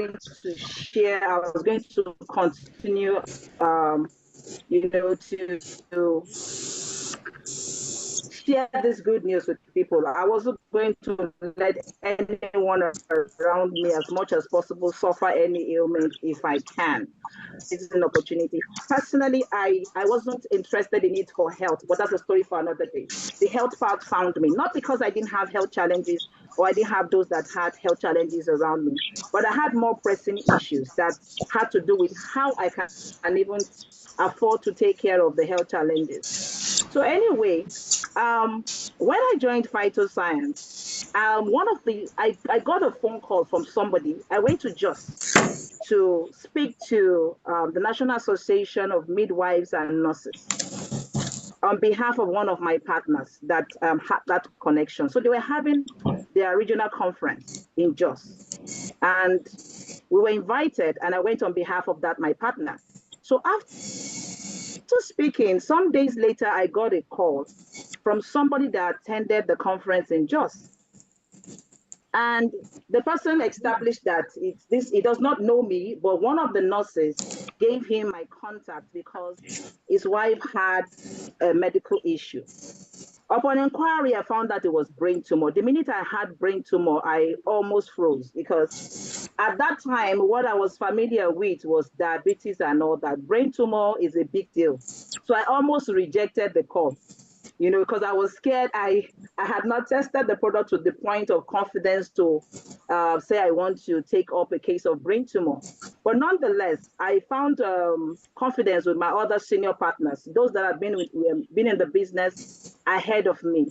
going to share, I was going to continue, to share this good news with people. I wasn't going to let anyone around me as much as possible suffer any ailment if I can. It's an opportunity. Personally, I wasn't interested in it for health, but that's a story for another day. The health part found me, not because I didn't have health challenges or I didn't have those that had health challenges around me, but I had more pressing issues that had to do with how I can even afford to take care of the health challenges. So anyway, when I joined Phytoscience, I got a phone call from somebody. I went to Jos to speak to the National Association of Midwives and Nurses on behalf of one of my partners that had that connection. So they were having their regional conference in Jos, and we were invited, and I went on behalf of that my partner. So after speaking, some days later, I got a call from somebody that attended the conference in Jos. And the person established that he does not know me, but one of the nurses gave him my contact because his wife had a medical issue. Upon inquiry, I found that it was brain tumor. The minute I had brain tumor, I almost froze because at that time, what I was familiar with was diabetes and all that. Brain tumor is a big deal. So I almost rejected the call, because I was scared. I had not tested the product to the point of confidence to say I want to take up a case of brain tumor. But nonetheless, I found confidence with my other senior partners, those that have been in the business ahead of me.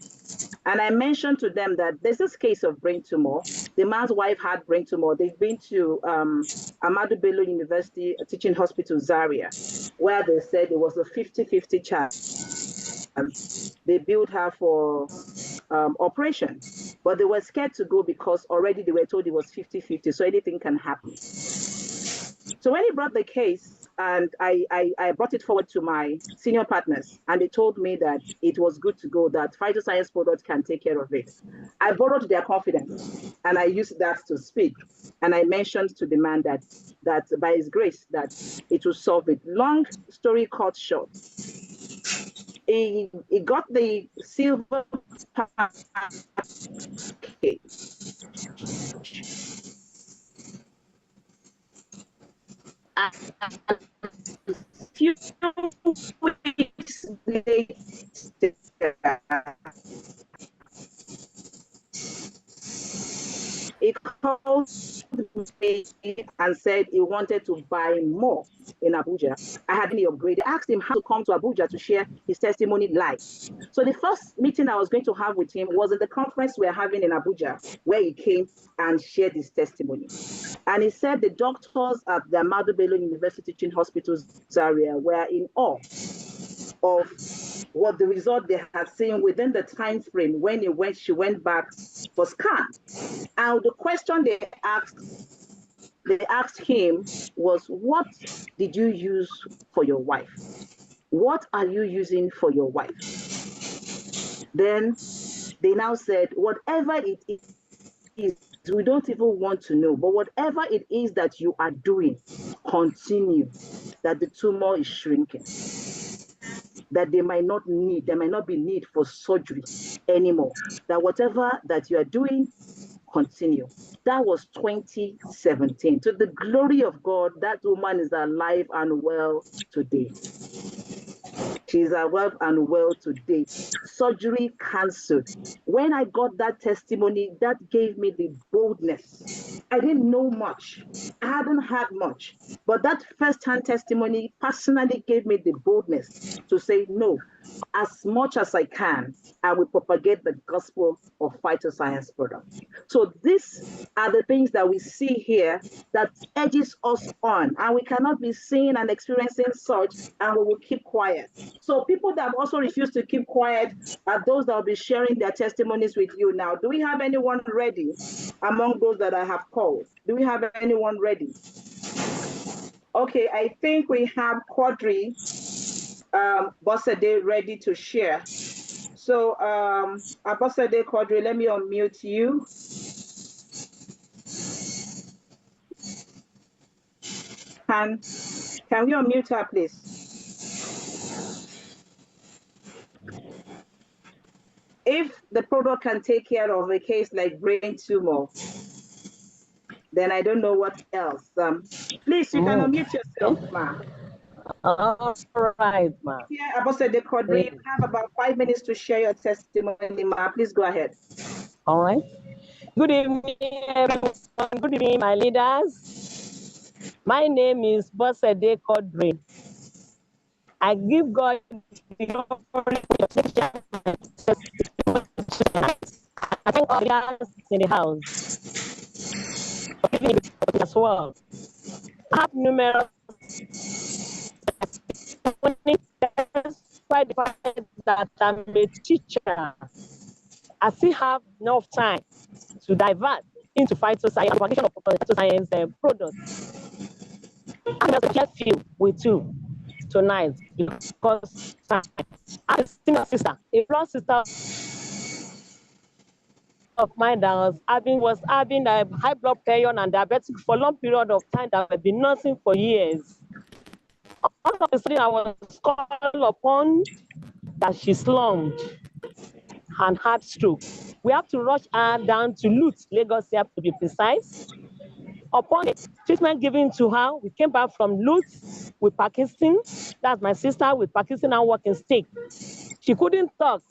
And I mentioned to them that there's this case of brain tumor. The man's wife had brain tumor. They've been to Ahmadu Bello University Teaching Hospital, Zaria, where they said it was a 50-50 chance. They billed her for operation, but they were scared to go because already they were told it was 50-50, so anything can happen. So when he brought the case, and I brought it forward to my senior partners, and they told me that it was good to go, that Phytoscience product can take care of it. I borrowed their confidence, and I used that to speak. And I mentioned to the man that by his grace, that it will solve it. Long story cut short, he got the silver package. And a few weeks later, he called me and said he wanted to buy more in Abuja. I had been upgraded. I asked him how to come to Abuja to share his testimony live. So the first meeting I was going to have with him was at the conference we're having in Abuja, where he came and shared his testimony. And he said the doctors at the Ahmadu Bello University Teaching Hospital, Zaria, were in awe of what the result they had seen within the time frame when she went back for scan. And the question they asked him was, what did you use for your wife? What are you using for your wife? Then they now said, whatever it is, we don't even want to know, but whatever it is that you are doing, continue, that the tumor is shrinking, that there might not be need for surgery anymore, that whatever that you are doing, continue. That was 2017. To the glory of God, that woman is alive and well today. She's alive and well today. Surgery cancelled. When I got that testimony, that gave me the boldness. I didn't know much. I hadn't had much. But that first-hand testimony personally gave me the boldness to say, no, as much as I can, I will propagate the gospel of Phytoscience products. So these are the things that we see here that edges us on, and we cannot be seeing and experiencing such, and we will keep quiet. So people that also refuse to keep quiet are those that will be sharing their testimonies with you now. Do we have anyone ready among those that I have called? Do we have anyone ready? Okay, I think we have Quadri Bossade ready to share. So, Bossade Quadri, let me unmute you. can we unmute her, please? If the product can take care of a case like brain tumor, then I don't know what else. Please, you can unmute yourself, ma. All right, ma. Yeah, Abosede Kodri, you have about 5 minutes to share your testimony, ma. Please go ahead. All right. Good evening, everyone. Good evening, my leaders. My name is Bosede Kodri. I give God the glory for your I thank all the leaders in the house for giving me the as well. I have numerous despite the fact that I'm a teacher. I still have enough time to divert into phytoscience, application of phytoscience products. I'm going to share few with you tonight because time. I'm a senior sister, a blood sister of mine that was having a high blood pressure and diabetic for a long period of time that I've been nursing for years. All of a sudden, I was called upon that she slumped and had stroke. We have to rush her down to Lutz, Lagos, to be precise. Upon the treatment given to her, we came back from Lutz with Parkinson. That's my sister with Parkinson and walking stick. She couldn't talk.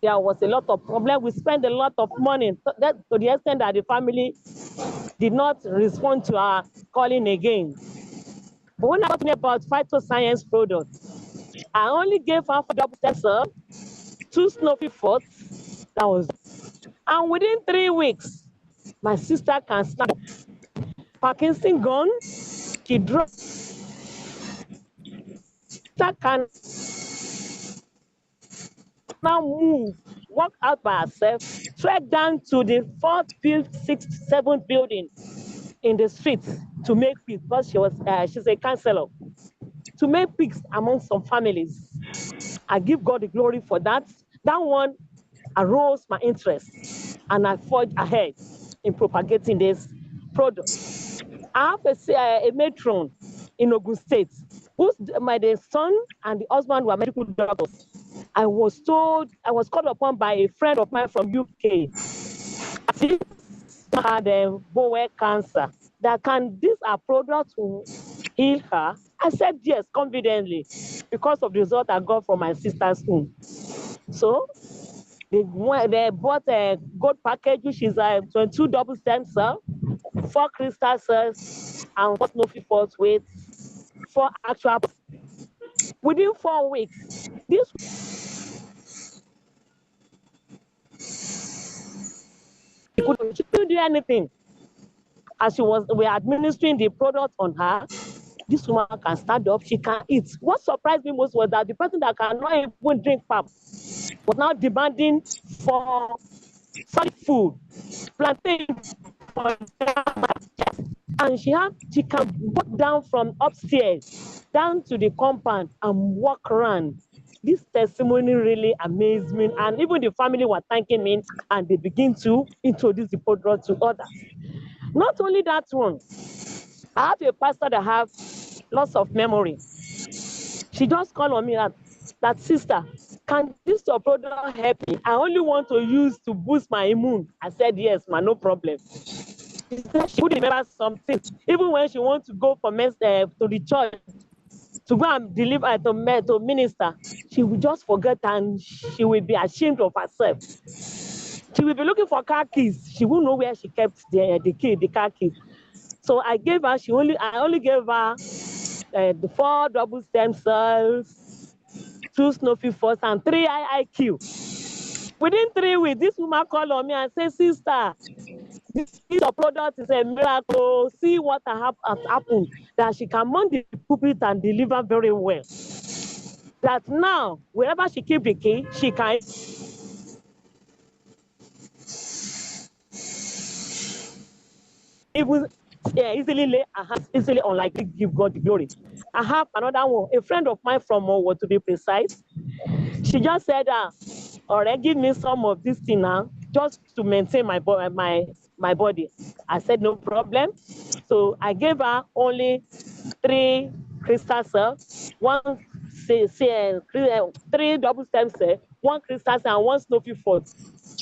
There was a lot of problem. We spent a lot of money to the extent that the family did not respond to our calling again. But when I was talking about phytoscience products, I only gave her for double tester, 2 snuffy forts. That was, and within 3 weeks, my sister can stand up. Parkinson gone. She dropped. Can now move, walk out by herself, trek down to the 4th, 5th, 6th, 7th building in the street to make peace because she's a counselor. To make peace among some families. I give God the glory for that. That one arose my interest and I forged ahead in propagating this product. I have a matron in Ogun State whose the son and the husband were medical doctors. I was called upon by a friend of mine from UK. She had bowel cancer. That can this our product will heal her? I said yes, confidently, because of the result I got from my sister's home. So they bought a gold package, which is 22 double stem cell, 4 crystal cells, and 4 snuffy pots with 4 actual. Within 4 weeks, this she couldn't do anything. As we were administering the product on her, this woman can stand up, she can eat. What surprised me most was that the person that cannot even drink pap was now demanding for solid food, plantain, and she can walk down from upstairs down to the compound and walk around. This testimony really amazed me, and even the family were thanking me, and they begin to introduce the product to others. Not only that one, I have a pastor that have lots of memory. She just called on me that sister, can this your product help me? I only want to use to boost my immune. I said yes, ma, no problem. She said she would remember something, even when she wants to go to the church to go and deliver to minister, she will just forget and she will be ashamed of herself. She will be looking for car keys. She won't know where she kept the car keys. So I only gave her the 4 double stem cells, 2 snuffy forts, and 3 IIQ. Within 3 weeks, this woman called on me and said, sister, this your product is a miracle. See what has happened. That she can mount the pulpit and deliver very well. That now, wherever she keeps the key, she can even easily lay her hands easily on, like give God the glory. I have another one, a friend of mine from Owo, to be precise. She just said, alright, give me some of this thing now, just to maintain my body. I said, no problem. So I gave her only 3 crystal cells, 3 double stem cells, 1 crystal cell, and 1 snowy fort.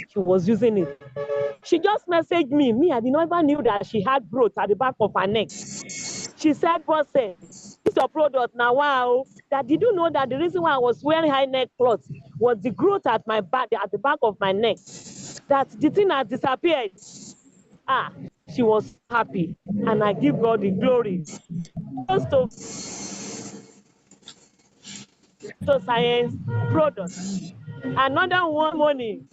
She was using it. She just messaged me. I never knew that she had growth at the back of her neck. She said, "Boss, this your product now. Wow. That did you know that the reason why I was wearing high neck cloths was the growth at my back, at the back of my neck. That the thing has disappeared." She was happy, and I give God the glory. Just to Phytoscience products. Another one morning,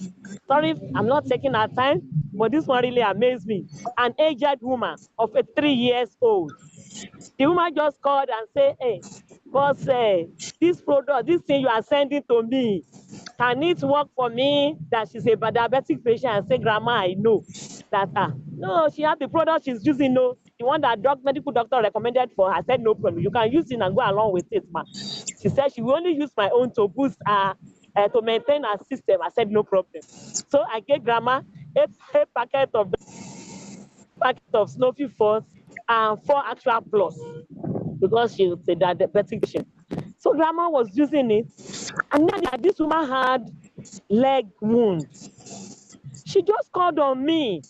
sorry, I'm not taking our time, but this one really amazed me. An aged woman of 3 years old. The woman just called and said, "Hey, boss, this product, this thing you are sending to me, can it work for me?" That she's a diabetic patient. And say, "Grandma, I know that." No, she had the product she's using. No, the one that medical doctor recommended for her. I said, "No problem. You can use it and go along with it, ma." She said she will only use my own to boost her, to maintain her system. I said, "No problem." So I gave grandma a packet of Snowy Force and 4 actual plus, because she was a diabetic patient. So grandma was using it, and then this woman had leg wound. She just called on me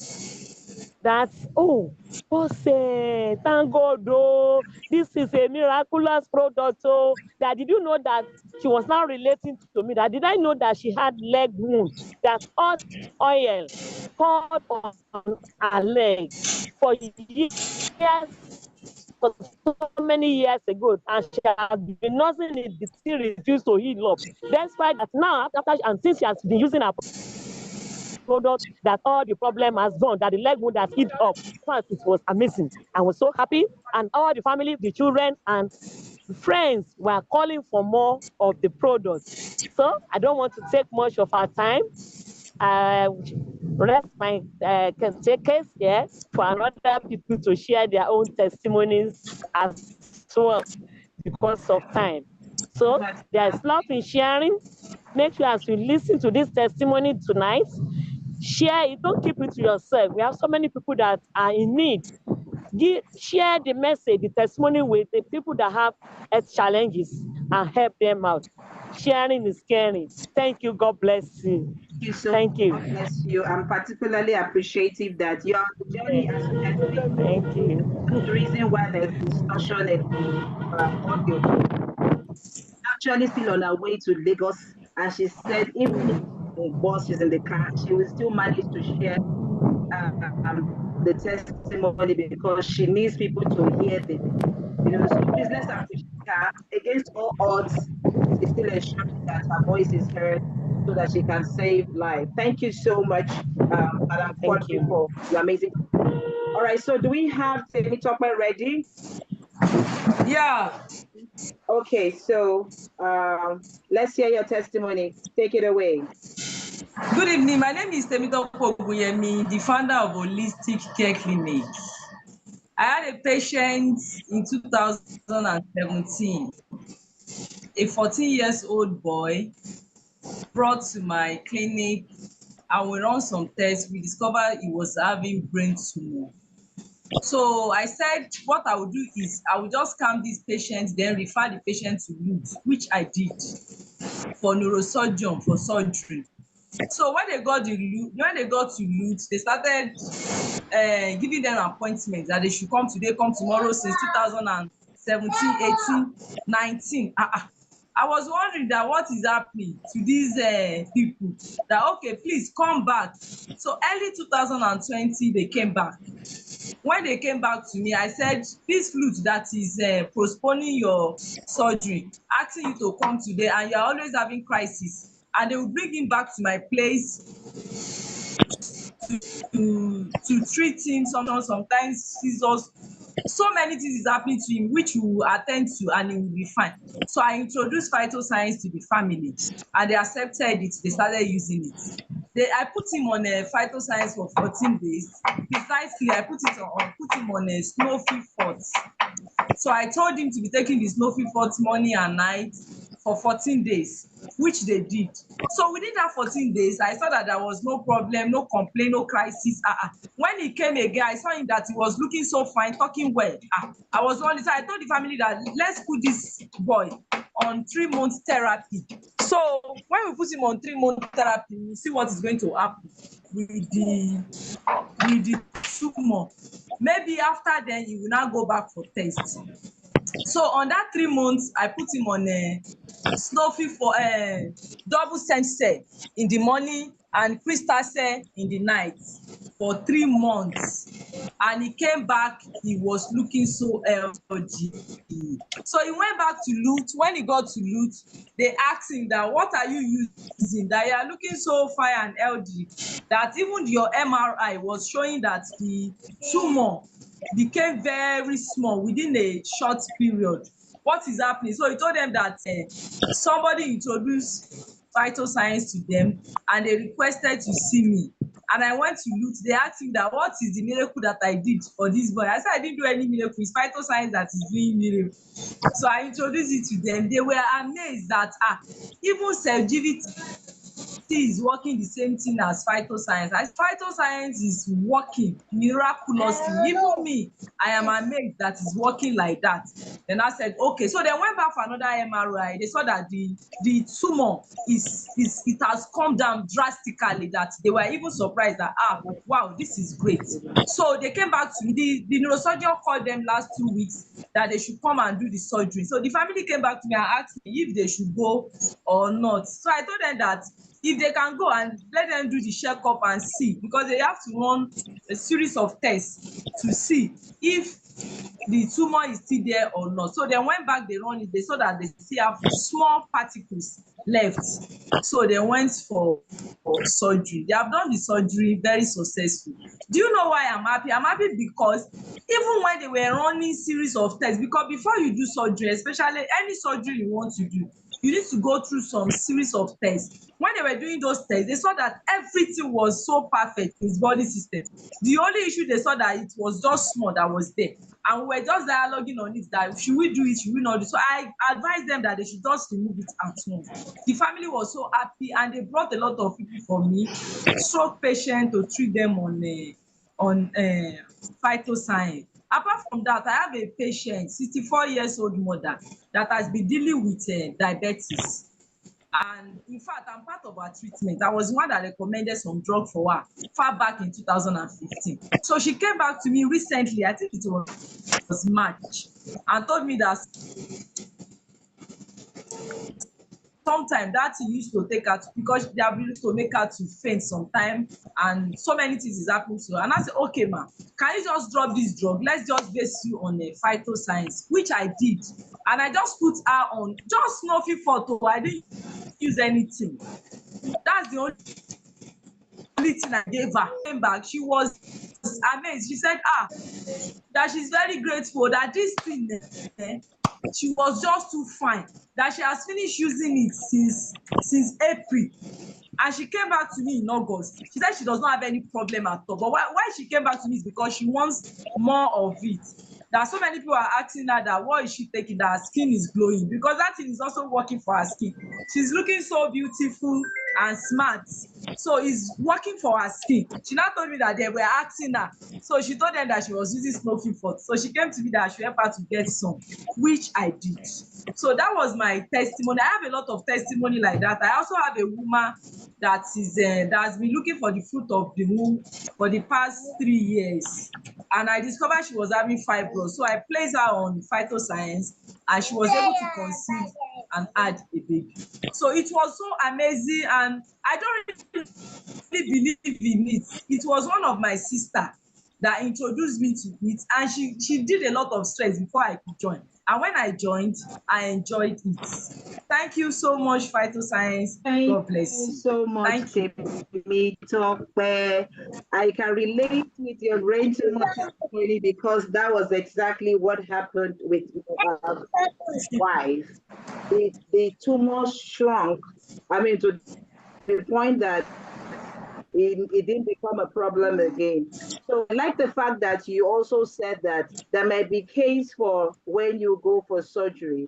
that, "Oh, boss, thank God, oh, this is a miraculous product. Oh, that did you know that?" She was now relating to me that, "Did I know that she had leg wound, that hot oil poured on her leg for years, for so many years ago, and she has been nursing it, the thing refused to heal up. Despite that now, and since she has been using her product, that all the problem has gone, that the leg wound has healed up." It was amazing. I was so happy, and all the family, the children, and friends were calling for more of the product. So I don't want to take much of our time. I rest my case here for another people to share their own testimonies as well, because of time. So there is love in sharing. Make sure as you listen to this testimony tonight, share it. Don't keep it to yourself. We have so many people that are in need. Share the message, the testimony, with the people that have health challenges, and help them out. Sharing is caring. Thank you. God bless you. Thank you so much. Thank you. God bless you. I'm particularly appreciative that you are on the journey as you can see. Thank you. That's the reason why there's discussion in the audio. Actually, still on her way to Lagos, and she said even if the boss is in the car, she will still manage to share the testimony because she needs people to hear this. So please let's appreciate her. Against all odds, she's still ensuring that her voice is heard so that she can save life. Thank you so much, Madam Thank Quadri, you. for your amazing. All right, so do we have Temi Tokman ready? Yeah. Okay, so let's hear your testimony. Take it away. Good evening. My name is Temitope Oguyemi, the founder of Holistic Care Clinic. I had a patient in 2017, a 14-year-old boy brought to my clinic, and we run some tests. We discovered he was having brain tumor. So I said what I would do is I would just calm this patient, then refer the patient to Lutz, which I did for neurosurgeon for surgery. So when they got to Lutz, they started giving them appointments that they should come today, come tomorrow, since 2017, 18, 19. I was wondering that what is happening to these people, that okay, please come back. So early 2020 they came back. When they came back to me, I said, this flute that is postponing your surgery, asking you to come today, and you are always having crisis, and they will bring him back to my place to treat him. Sometimes seizures, so many things is happening to him, which we will attend to, and he will be fine. So I introduced Phytoscience to the family, and they accepted it. They started using it. I put him on a Phytoscience for 14 days. Precisely, I put him on a Snowy Fort. So I told him to be taking the Snowy Fort morning and night for 14 days, which they did. So within that 14 days, I saw that there was no problem, no complaint, no crisis. When he came again, I saw him that he was looking so fine, talking well. I was wondering, so I told the family that let's put this boy on 3 months therapy. So when we put him on 3 months therapy, we'll see what is going to happen with the tumor. Maybe after then he will now go back for test. So on that 3 months, I put him on Snuffy for double sensei in the morning and crystal cell in the night for 3 months. And he came back, he was looking so healthy. So he went back to Loot. When he got to Loot, they asked him that, what are you using that you are looking so fine and healthy, that even your MRI was showing that the tumor became very small within a short period. What is happening? So he told them that somebody introduced Phytoscience to them and they requested to see me. And I went to Loot. They asked him that, what is the miracle that I did for this boy? I said, I didn't do any miracle. It's Phytoscience that is doing miracle. So I introduced it to them. They were amazed that even self-GVT is working the same thing as Phytoscience. As Phytoscience is working miraculously. Even me, I am amazed that it's working like that. Then I said, okay. So they went back for another MRI. They saw that the tumor it has come down drastically, that they were even surprised that wow, this is great. So they came back to me. The neurosurgeon called them last 2 weeks that they should come and do the surgery. So the family came back to me and asked me if they should go or not. So I told them that if they can go, and let them do the checkup and see, because they have to run a series of tests to see if the tumor is still there or not. So they went back, they run it, they saw that they still have small particles left. So they went for surgery. They have done the surgery very successful. Do you know why I'm happy? I'm happy because even when they were running series of tests, because before you do surgery, especially any surgery you want to do, you need to go through some series of tests. When they were doing those tests, they saw that everything was so perfect in his body system. The only issue they saw that it was just small that was there. And we were just dialoguing on it, that should we do it, should we not do it? So I advised them that they should just remove it at once. The family was so happy, and they brought a lot of people for me, stroke patients, to treat them on Phytoscience. Apart from that, I have a patient, 64 years old mother, that has been dealing with diabetes. And in fact, I'm part of her treatment. I was the one that recommended some drug for her far back in 2015. So she came back to me recently, I think it was March, and told me that sometimes that thing used to take her to, because they have used to make her to faint sometimes, and so many things is happening to her. And I said, okay, ma, can you just drop this drug? Let's just base you on Phytoscience, which I did. And I just put her on just Snuffy photo. I didn't use anything. That's the only thing I gave her. Came back, she was amazed. She said, that she's very grateful that this thing, she was just too fine, that she has finished using it since April. And she came back to me in August. She said she does not have any problem at all. But why she came back to me is because she wants more of it. That so many people are asking her that what is she taking, that her skin is glowing, because that thing is also working for her skin. She's looking so beautiful and smart. So it's working for her skin. She now told me that they were asking her. So she told them that she was using Snuffy Fort. So she came to me that I should help her to get some, which I did. So that was my testimony. I have a lot of testimony like that. I also have a woman that has been looking for the fruit of the womb for the past 3 years, and I discovered she was having fibroids. So I placed her on Phytoscience, and she was able to conceive and had a baby. So it was so amazing, and I don't really believe in it. It was one of my sister that introduced me to it, and she did a lot of stress before I could join. And when I joined, I enjoyed it. Thank you so much, Phytoscience. God bless you. Thank you so much, Temitope. I can relate with your brain tumor testimony, because that was exactly what happened with my wife. The tumor shrunk. I mean, to the point that it didn't become a problem again. So I like the fact that you also said that there might be case for when you go for surgery,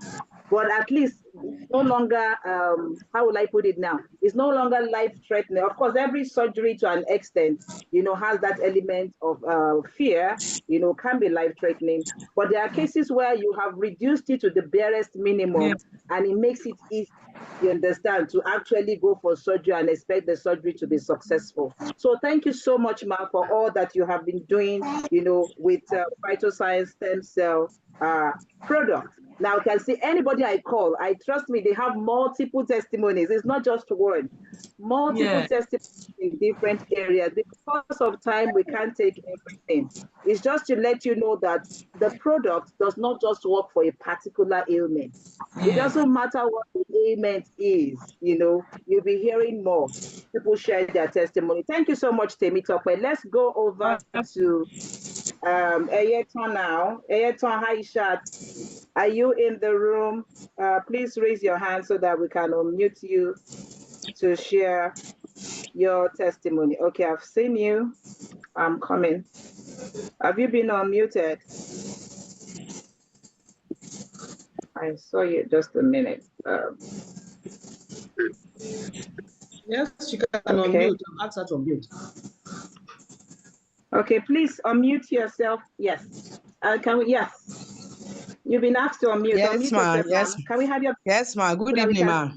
but at least no longer, how will I put it now? It's no longer life-threatening. Of course, every surgery to an extent, has that element of fear, can be life-threatening. But there are cases where you have reduced it to the barest Yeah. minimum, and it makes it easy, you understand, to actually go for surgery and expect the surgery to be successful. So thank you so much, Ma, for all that you have been doing, with Phytoscience stem cell products. Now, can see anybody I call, I trust me, they have multiple testimonies. It's not just one, multiple Yeah. testimonies in different areas. Because of time, we can't take everything. It's just to let you know that the product does not just work for a particular ailment. It Yeah. doesn't matter what the ailment is, you'll be hearing more. People share their testimony. Thank you so much, Temitope. Let's go over to Eyeton now. Eyeton, hi, Shat. Are you in the room? Please raise your hand so that we can unmute you to share your testimony. Okay, I've seen you. I'm coming. Have you been unmuted? I saw you just a minute. Yes, you can Okay. unmute. Ask her to unmute. Okay, please unmute yourself. Yes. Can we? Yes. You've been asked to unmute. Yes, Unmute ma. yourself, Yes. ma'am. Can we have your Yes, ma. so Good that we evening, can? ma.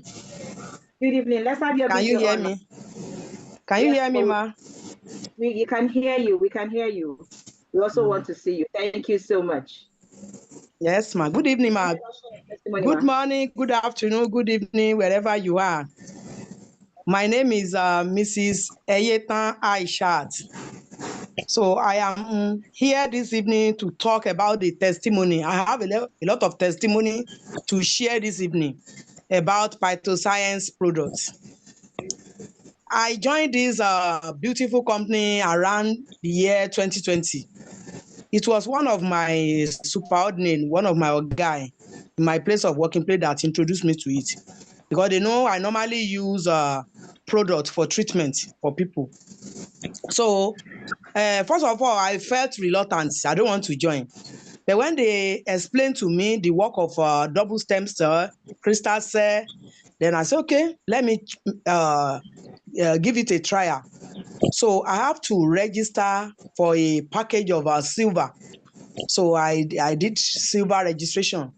Good evening. Let's have your Can you video hear on. me? Can you Yes, hear me, ma? we can hear you. We can hear you. We also want to see you. Thank you so much. Yes, ma. Good evening, ma. Testimony, Good ma. morning, good afternoon, good evening, wherever you are. My name is Mrs. Eyetan Aishat. So I am here this evening to talk about the testimony. I have a lot of testimony to share this evening about Phytoscience products. I joined this beautiful company around the year 2020. It was one of my subordinate, one of my guy in my place of working place that introduced me to it. Because they know I normally use product for treatment for people. So first of all, I felt reluctant. I don't want to join. But when they explained to me the work of double stem cell, crystal cell, then I said, okay, let me give it a trial. So I have to register for a package of silver. So I did silver registration.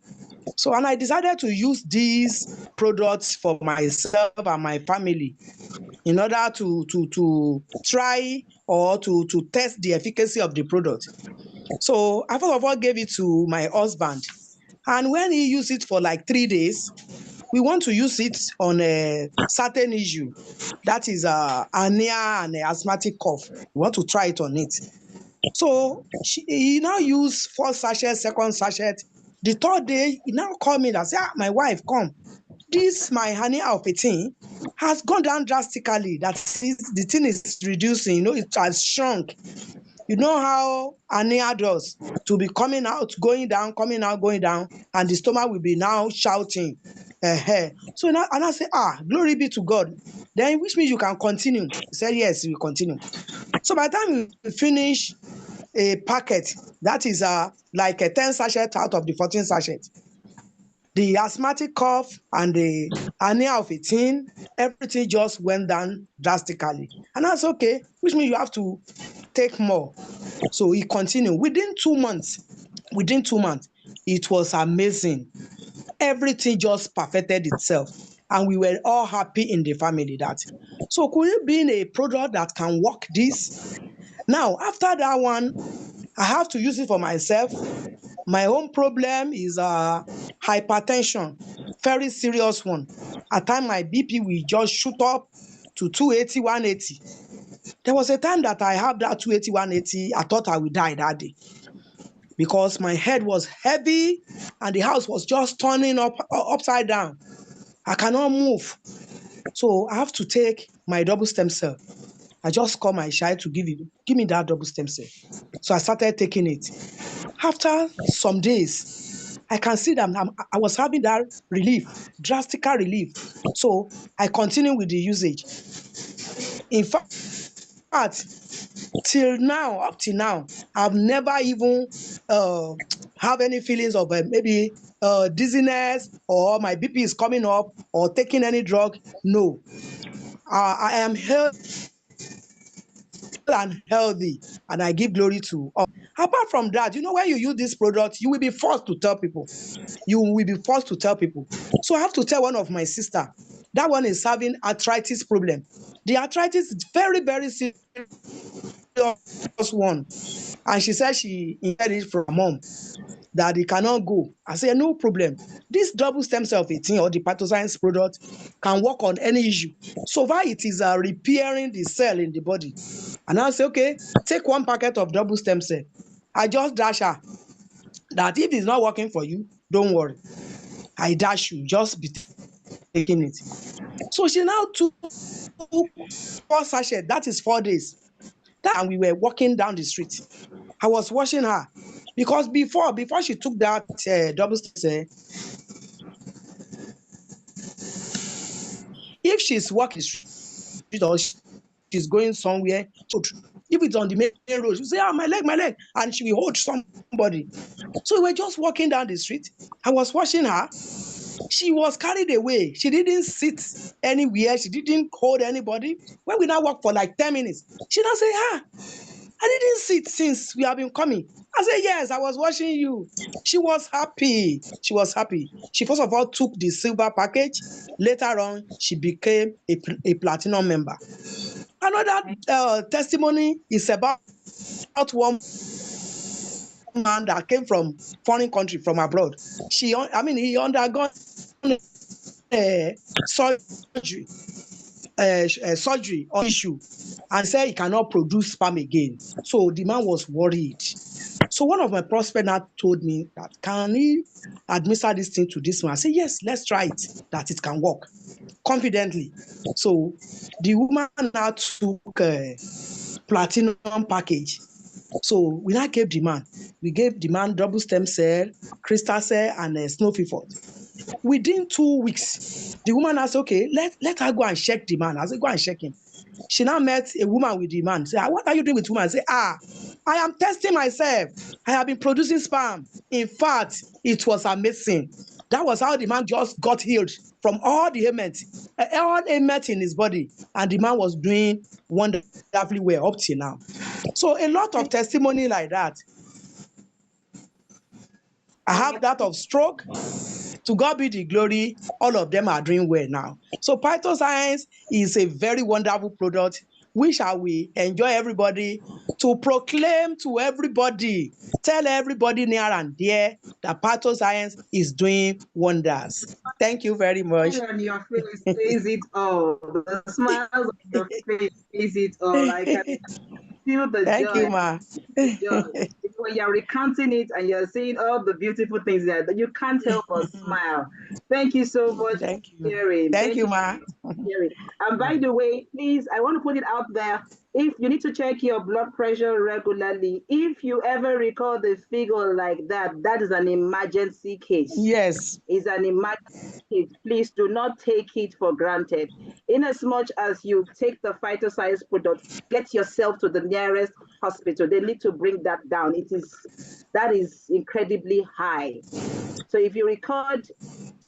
So, and I decided to use these products for myself and my family in order to try or to test the efficacy of the product. So I first of all gave it to my husband. And when he used it for like 3 days, we want to use it on a certain issue. That is hernia and asthmatic cough. We want to try it on it. So he now used first sachet, second sachet. The third day, he now called me and said, my wife, come. This, my hernia of a thing, has gone down drastically. That is, the thing is reducing. It has shrunk. You know how hernia does, to be coming out, going down, coming out, going down, and the stomach will be now shouting. So now, and I say, glory be to God. Then which means you can continue. He said, yes, we continue. So by the time we finish a packet, that is like a 10 sachet out of the 14 sachet, the asthmatic cough and the hernia of a teen, everything just went down drastically. And that's okay, which means you have to take more. So he continued. Within 2 months, it was amazing. Everything just perfected itself. And we were all happy in the family that. So could it be a product that can work this? Now, after that one, I have to use it for myself. My own problem is hypertension, very serious one. At times, my BP will just shoot up to 280, 180. There was a time that I had that 280, 180. I thought I would die that day because my head was heavy and the house was just turning upside down. I cannot move. So I have to take my double stem cell. I just call my child to give me that double stem cell. So I started taking it. After some days, I can see that I was having that relief, drastic relief. So I continue with the usage. In fact, up till now, I've never even have any feelings of maybe dizziness or my BP is coming up or taking any drug. No, I am healthy and healthy, and I give glory to all. Apart from that, when you use this product, you will be forced to tell people. You will be forced to tell people. So I have to tell one of my sister. That one is having arthritis problem. The arthritis is very, very serious one. And she said she inherited it from her mom, that it cannot go. I said, no problem. This double stem cell of 18 or the Phytoscience product can work on any issue. So far, it is repairing the cell in the body. And I say, okay, take 1 packet of double stem cell. I just dash her that if it's not working for you, don't worry. I dash you, just be taking it. So she now took 4 sachets, that is 4 days. And we were walking down the street. I was watching her because before she took that double stem cell, if she's walking the street or she's going somewhere, if it's on the main road, she'll say, my leg, and she will hold somebody. So we were just walking down the street. I was watching her. She was carried away. She didn't sit anywhere. She didn't hold anybody. When we now walk for like 10 minutes, she now say, I didn't sit since we have been coming. I said, yes, I was watching you. She was happy. She was happy. She first of all took the silver package. Later on, she became a platinum member. Another testimony is about one man that came from foreign country, from abroad. He undergone surgery or issue, and said he cannot produce sperm again. So the man was worried. So one of my prospects now told me that, can he administer this thing to this man? I said, yes, let's try it, that it can work confidently. So the woman now took a platinum package. So we now gave the man. We gave the man double stem cell, crystal cell, and snow fifort. Within 2 weeks, the woman asked, okay, let her go and check the man. I said, go and check him. She now met a woman with the man. Say, what are you doing with woman? I say, I am testing myself. I have been producing sperm. In fact, it was amazing. That was how the man just got healed from all the ailments, in his body. And the man was doing wonderfully well up till now. So a lot of testimony like that. I have that of stroke. To God be the glory, all of them are doing well now. So Phytoscience is a very wonderful product, which I will enjoy everybody to proclaim to everybody, tell everybody near and dear that Phytoscience is doing wonders. Thank you very much. The smile on your face says it all. The smiles on your face says it all. I can feel the Thank joy. you, ma. Joy. When you're recounting it and you're seeing all the beautiful things there, you can't help but smile. Thank you so much, Thank you. Jerry. Thank you, ma. Jerry. And by the way, please, I want to put it out there. If you need to check your blood pressure regularly, if you ever recall the figure like that, that is an emergency case. Yes. It's an emergency case. Please do not take it for granted. In as much as you take the Phytoscience product, get yourself to the nearest hospital. They need to bring that down. That is incredibly high. So if you record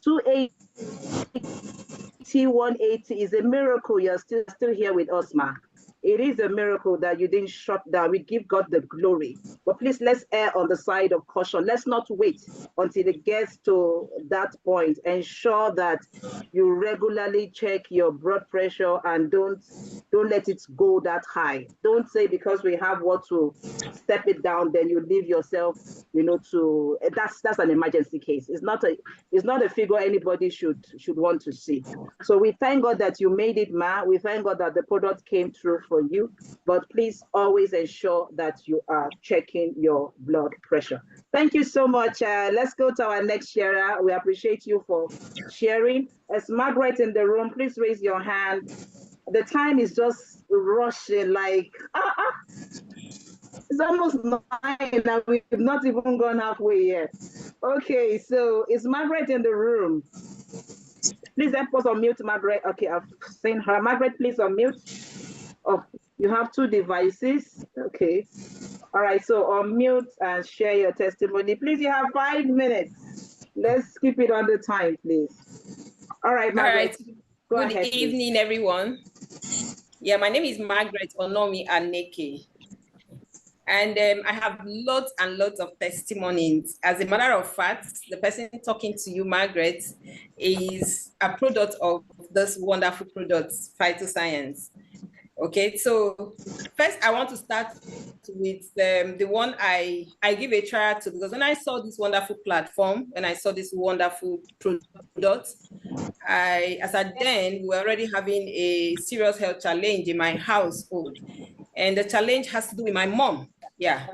280, 180 is a miracle you're still here with us, ma. It is a miracle that you didn't shut down. We give God the glory. But please, let's err on the side of caution. Let's not wait until it gets to that point. Ensure that you regularly check your blood pressure and don't let it go that high. Don't say because we have what to step it down, then you leave yourself, to that's an emergency case. It's not a figure anybody should want to see. So we thank God that you made it, ma. We thank God that the product came through for you, but please always ensure that you are checking your blood pressure. Thank you so much. Let's go to our next sharer. We appreciate you for sharing. As Margaret in the room, please raise your hand. The time is just rushing, like, it's almost 9 and we've not even gone halfway yet. Okay, so is Margaret in the room? Please help us unmute Margaret. Okay, I've seen her. Margaret, please unmute. Oh, you have 2 devices. Okay. All right, so unmute and share your testimony. Please, you have 5 minutes. Let's keep it on the time, please. All right, Margaret. Go Good ahead, evening, please. everyone. Yeah, my name is Margaret Onomi Aneke. And I have lots and lots of testimonies. As a matter of fact, the person talking to you, Margaret, is a product of this wonderful product, Phytoscience. Okay, so first I want to start with the one I give a try to, because when I saw this wonderful platform, when I saw this wonderful product, as at then, we were already having a serious health challenge in my household. And the challenge has to do with my mom. Yeah,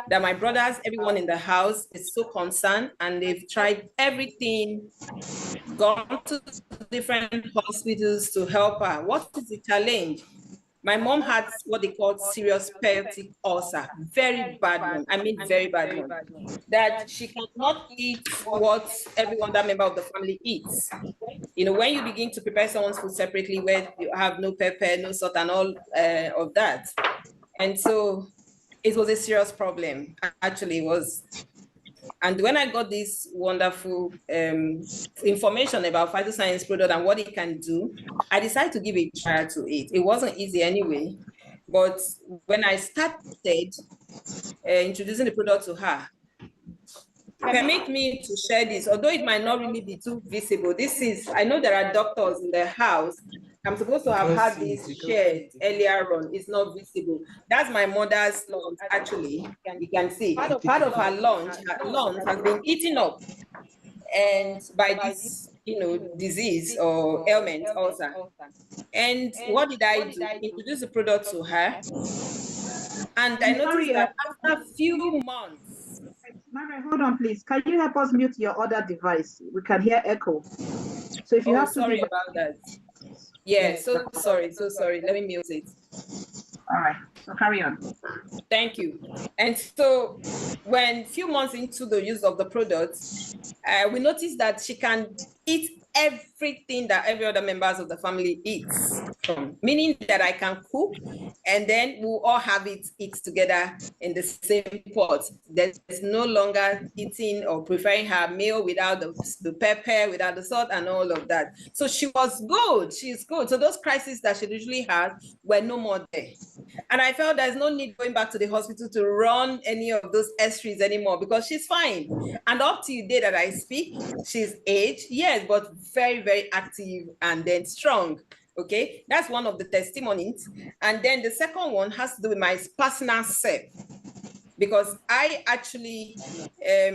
that my brothers, everyone in the house is so concerned, and they've tried everything, gone to different hospitals to help her. What is the challenge? My mom had what they call serious peptic ulcer, very bad one. I mean, very bad one. That she cannot eat what every other member of the family eats. You know, when you begin to prepare someone's food separately, where you have no pepper, no salt, and all of that. And so it was a serious problem, actually it was. And when I got this wonderful information about Phytoscience product and what it can do, I decided to give a try to it. It wasn't easy anyway, but when I started introducing the product to her, permit me to share this, although it might not really be too visible. This is, I know there are doctors in the house. I'm supposed to have had this shared earlier on. It's not visible. That's my mother's lunch, actually. You can see. Part of her lunch has been eaten up and by this, you know, disease or ailment ulcer. And what did I do? Introduce the product to her. And I noticed that after a few months, Margaret, hold on, please. Can you help us mute your other device? We can hear echo. So if you have to, sorry about that. Yeah, so sorry. Let me mute it. All right, so carry on. Thank you. And so when few months into the use of the product, we noticed that she can eat everything that every other members of the family eats from, meaning that I can cook and then we'll all have it eat together in the same pot. There's no longer eating or preferring her meal without the pepper, without the salt and all of that. So she was good, she's good. So those crises that she usually had were no more there. And I felt there's no need going back to the hospital to run any of those S3s anymore because she's fine. And up to the day that I speak, she's aged, yes, but very, very active and then strong. Okay, that's one of the testimonies. And then the second one has to do with my personal self. Because I actually,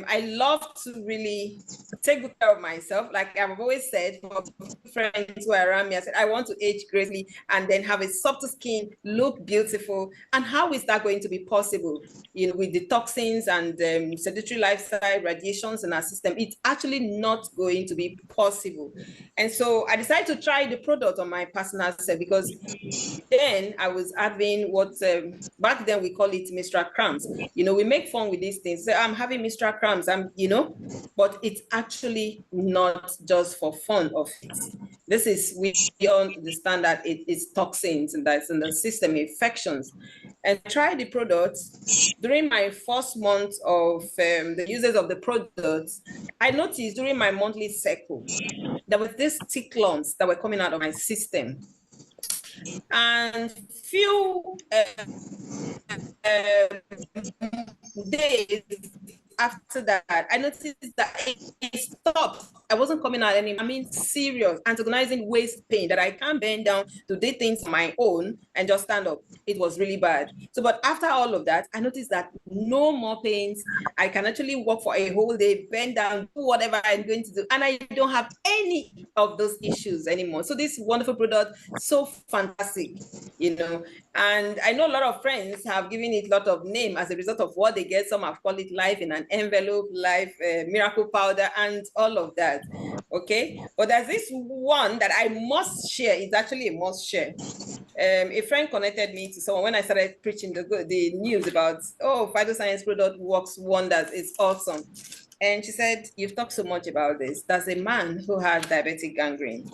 I love to really take good care of myself. Like I've always said, for friends who are around me, I said, I want to age gracefully and then have a soft skin, look beautiful. And how is that going to be possible? You know, with the toxins and sedentary lifestyle, radiations in our system, it's actually not going to be possible. And so I decided to try the product on my personal self because then I was having what back then we call it menstrual cramps. You know, we make fun with these things. So I'm having menstrual cramps, you know, but it's actually not just for fun of it. This is, we understand that it is toxins and that's in the system, infections. And try the products. During my first month of the uses of the products, I noticed during my monthly cycle, there was these thick lumps that were coming out of my system. And few days after that, I noticed that it stopped. I wasn't coming out anymore. I mean, serious antagonizing waist pain that I can't bend down to do things on my own and just stand up. It was really bad. So, but after all of that, I noticed that no more pains. I can actually walk for a whole day, bend down, do whatever I'm going to do, and I don't have any of those issues anymore. So this wonderful product, so fantastic, you know. And I know a lot of friends have given it a lot of name as a result of what they get. Some have called it life in an envelope, life miracle powder, and all of that. Okay, but there's this one that I must share. It's actually a must share. A friend connected me to someone when I started preaching the news about, oh, Phytoscience product works wonders. It's awesome. And she said, you've talked so much about this. There's a man who had diabetic gangrene.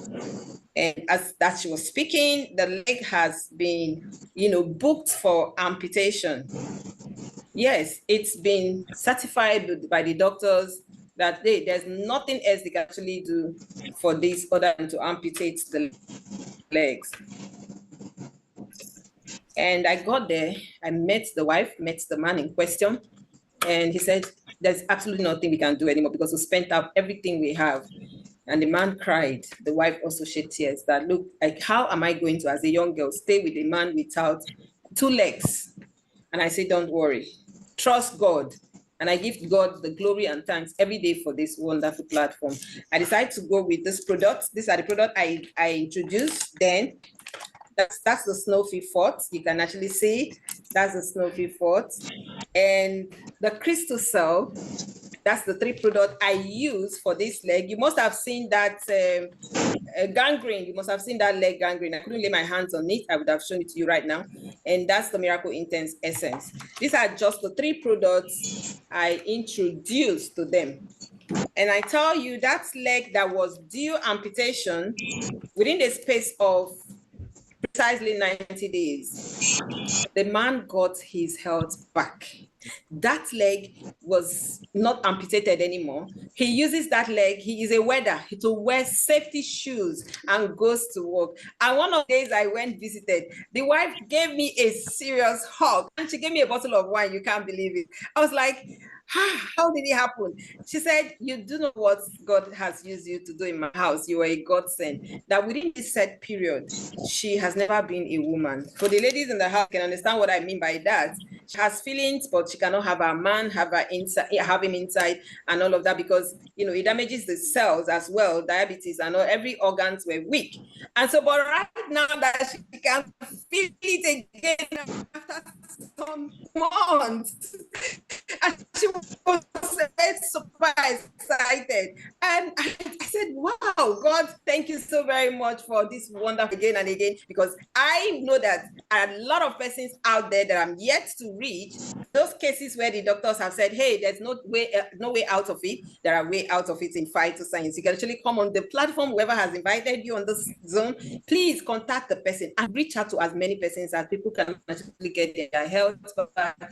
And as that she was speaking, the leg has been, you know, booked for amputation. Yes, it's been certified by the doctors. that there's nothing else they can actually do for this other than to amputate the legs. And I got there, I met the wife, met the man in question, and he said, there's absolutely nothing we can do anymore because we spent up everything we have. And the man cried. The wife also shed tears that, look, like, how am I going to, as a young girl, stay with a man without 2 legs? And I say, don't worry, trust God. And I give God the glory and thanks every day for this wonderful platform. I decided to go with this product. These are the products I introduced then. That's the Snowy Fort. You can actually see that's the Snowy Fort. And the Crystal Cell, that's the 3 products I use for this leg. You must have seen that gangrene. You must have seen that leg gangrene. I couldn't lay my hands on it. I would have shown it to you right now. And that's the Miracle Intense Essence. These are just the 3 products I introduced to them. And I tell you, that leg that was due amputation within the space of precisely 90 days, the man got his health back. That leg was not amputated anymore. He uses that leg. He is a welder to wear safety shoes and goes to work. And one of the days I went visited, the wife gave me a serious hug and she gave me a bottle of wine. You can't believe it. I was like, how did it happen? She said, you do know what God has used you to do in my house. You are a godsend. That within this set period, she has never been a woman. For the ladies in the house can understand what I mean by that. She has feelings, but she cannot have a man, have him inside and all of that, because it damages the cells as well, diabetes and all, every organs were weak. And so, but right now that she can feel it again after some months, and she was super excited. And I said, wow, God, thank you so very much for this wonderful again and again, because I know that a lot of persons out there that I'm yet to reach, those cases where the doctors have said, hey, there's no way out of it. There are way out of it in Phytoscience. You can actually come on the platform, whoever has invited you on this Zoom, please contact the person and reach out to as many persons as people can actually get their health back,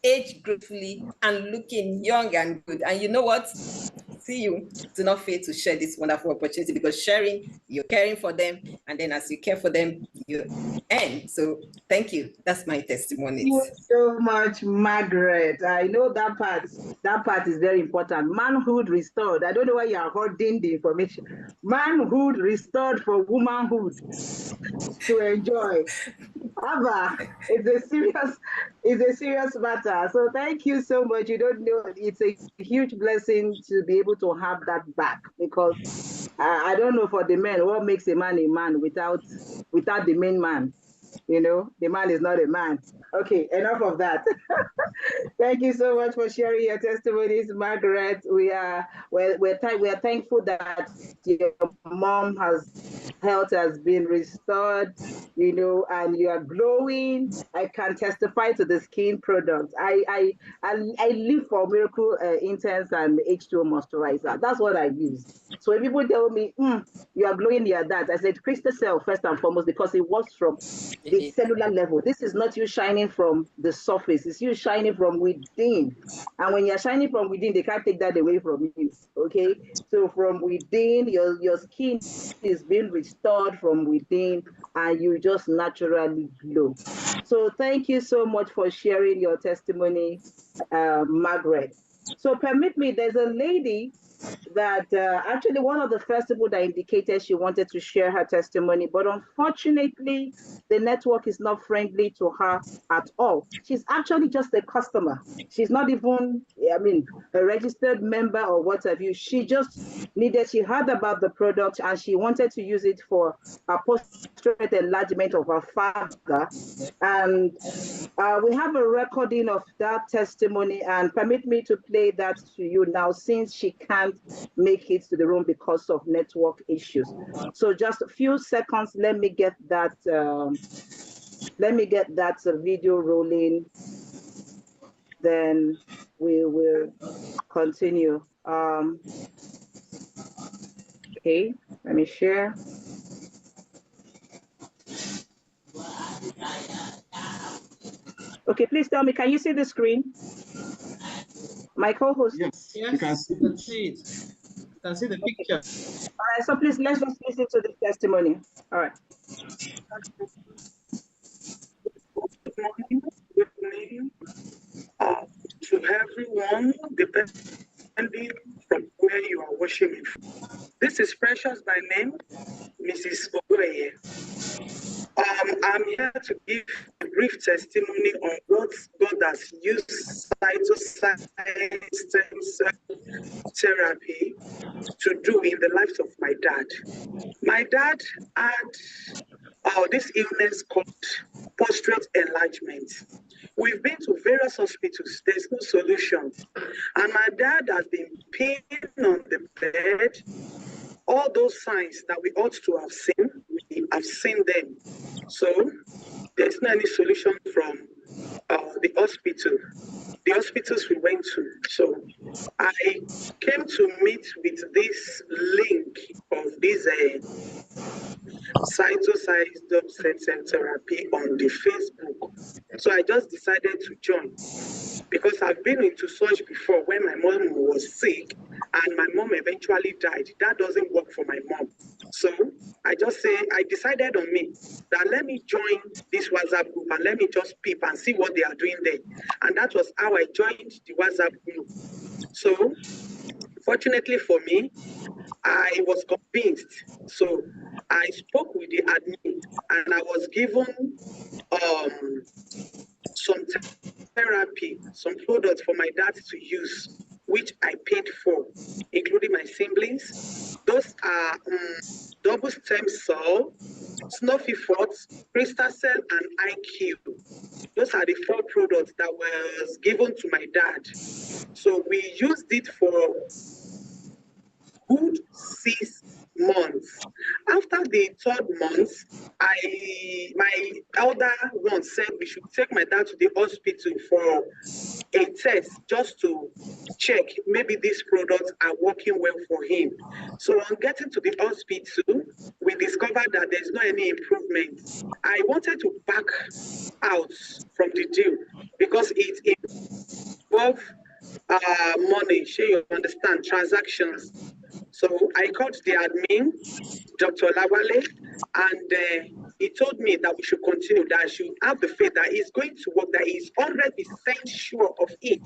age gracefully and looking young and good. And you know what? See you. Do not fail to share this wonderful opportunity, because sharing, you're caring for them. And then as you care for them, you end. So thank you. That's my testimony. Thank you so much, Margaret. I know that part is very important. Manhood restored. I don't know why you are holding the information. Manhood restored for womanhood to enjoy. Ava, it's a serious matter. So thank you so much. You don't know, it's a huge blessing to be able to have that back, because I don't know for the men what makes a man without the main man. The man is not a man. Okay, enough of that. Thank you so much for sharing your testimonies, Margaret. We're thankful that your mom health has been restored, and you are glowing. I can testify to the skin products. I live for Miracle Intense and H2O moisturizer. That's what I use. So when people tell me, you are glowing, you are that, I said, Crystal Cell first and foremost, because it works from the cellular level. This is not you shining from the surface. It's you shining from within. And when you're shining from within, they can't take that away from you. Okay? So from within, your skin is being restored from within, and you just naturally glow. So thank you so much for sharing your testimony, Margaret. So permit me, there's a lady that actually one of the first people that indicated she wanted to share her testimony, but unfortunately the network is not friendly to her at all. She's actually just a customer. She's not even, a registered member or what have you. She heard about the product and she wanted to use it for a post-stroke enlargement of her father. And we have a recording of that testimony, and permit me to play that to you now, since she can't make it to the room because of network issues. So just a few seconds, let me get that video rolling, then we will continue. Okay, let me share. Okay, please tell me, can you see the screen? My co-host. Yes, you can see it. You can see the picture. All right, so please let's just listen to the testimony. All right. Good morning, good evening to everyone, depending from where you are watching me from. This is Precious by name, Mrs. Ogoye. I'm here to give a brief testimony on what God has used Phytoscience stem cell therapy to do in the lives of my dad. My dad had this illness called prostate enlargement. We've been to various hospitals, there's no solution. And my dad has been peeing on the bed. All those signs that we ought to have seen, we have seen them. So there's no any solution from the hospitals we went to. So I came to meet with this link of this Phytoscience therapy on the Facebook. So I just decided to join because I've been into such before when my mom was sick and my mom eventually died. That doesn't work for my mom. So I decided on me that let me join this WhatsApp group and let me just peep and see what they are doing there. And that was how I joined the WhatsApp group. So fortunately for me, I was convinced. So I spoke with the admin and I was given some therapy, some products for my dad to use, which I paid for, including my siblings. Those are double stem cell, Snuffy Forts, Crystal Cell, and IQ. Those are the 4 products that was given to my dad. So we used it for good 6 months. After the 3rd month, my elder one said we should take my dad to the hospital for a test just to check maybe these products are working well for him. So on getting to the hospital, we discovered that there's no any improvement. I wanted to back out from the deal because it involved money, sure you understand, transactions. So I called the admin, Dr. Lawale, and he told me that we should continue, that I should have the faith that it's going to work, that he's 100% sure of it.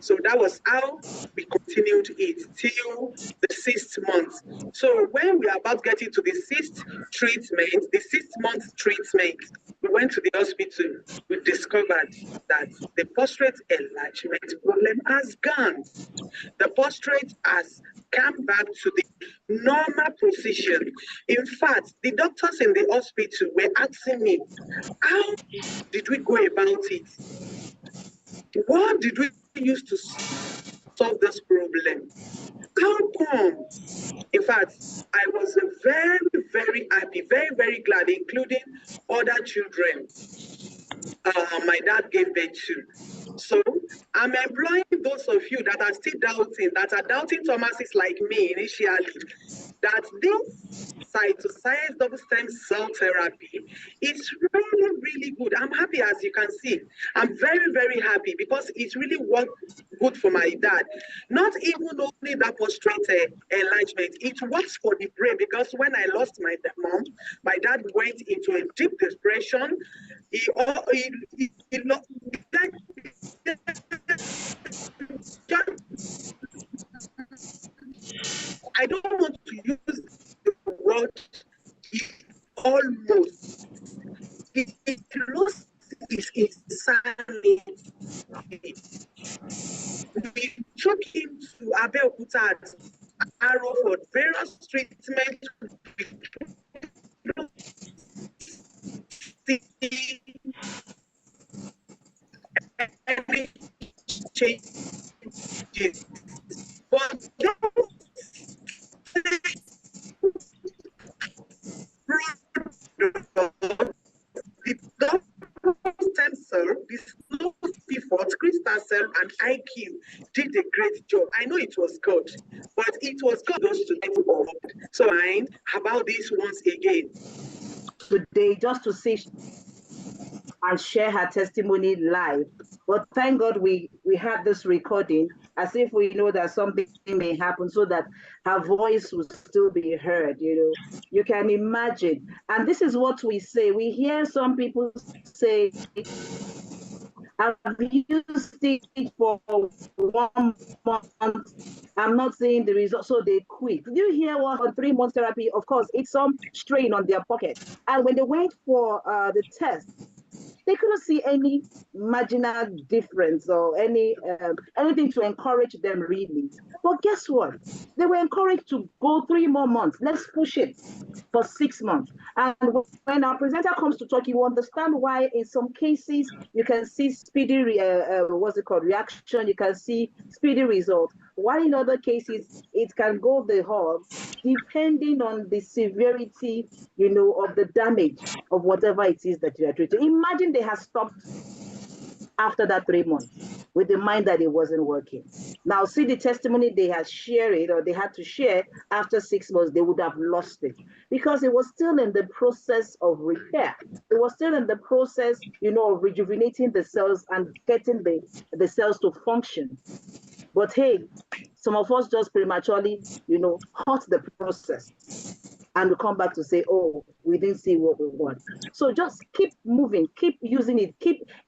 So that was how we continued it till the 6th month. So when we are about getting to the 6th treatment, the 6th-month treatment, we went to the hospital. We discovered that the prostate enlargement problem has gone. The prostate has come back to the normal position. In fact, the doctors in the hospital were asking me, how did we go about it? What did we use to solve this problem? How come? In fact, I was very, very happy, very, very glad, including other children my dad gave birth to. So I'm employing those of you that are still doubting, that are doubting Thomases like me initially, that this Phytoscience double stem cell therapy is really, really good. I'm happy, as you can see. I'm very, very happy because it's really worked good for my dad. Not even only that prostate enlargement, it works for the brain because when I lost my mom, my dad went into a deep depression. I don't want to use the word almost. It lost his insanity. We took him to Abeokuta at Arrow for various treatments. Every changes. But the double stem cell, the slow pivot, crystal cell, and IQ did a great job. I know it was God, but it was God those to get forward. So mind about this once again. Today, just to see and share her testimony live. But thank God we had this recording, as if we know that something may happen, so that her voice will still be heard. You can imagine. And this is what we say. We hear some people say, I've used it for 1 month. I'm not seeing the result, so they quit. Did you hear what on 3 months therapy? Of course, it's some strain on their pocket. And when they went for the test, they couldn't see any marginal difference or anything to encourage them really. But guess what? They were encouraged to go 3 more months. Let's push it for 6 months. And when our presenter comes to talk, you understand why in some cases you can see speedy reaction, you can see speedy result. While in other cases it can go the hog, depending on the severity, of the damage of whatever it is that you are treating. Imagine they had stopped after that 3 months with the mind that it wasn't working. Now, see the testimony they had shared it, or they had to share after 6 months, they would have lost it because it was still in the process of repair. It was still in the process, of rejuvenating the cells and getting the cells to function. But hey, some of us just prematurely, halt the process. And we come back to say, oh, we didn't see what we want. So just keep moving, keep using it,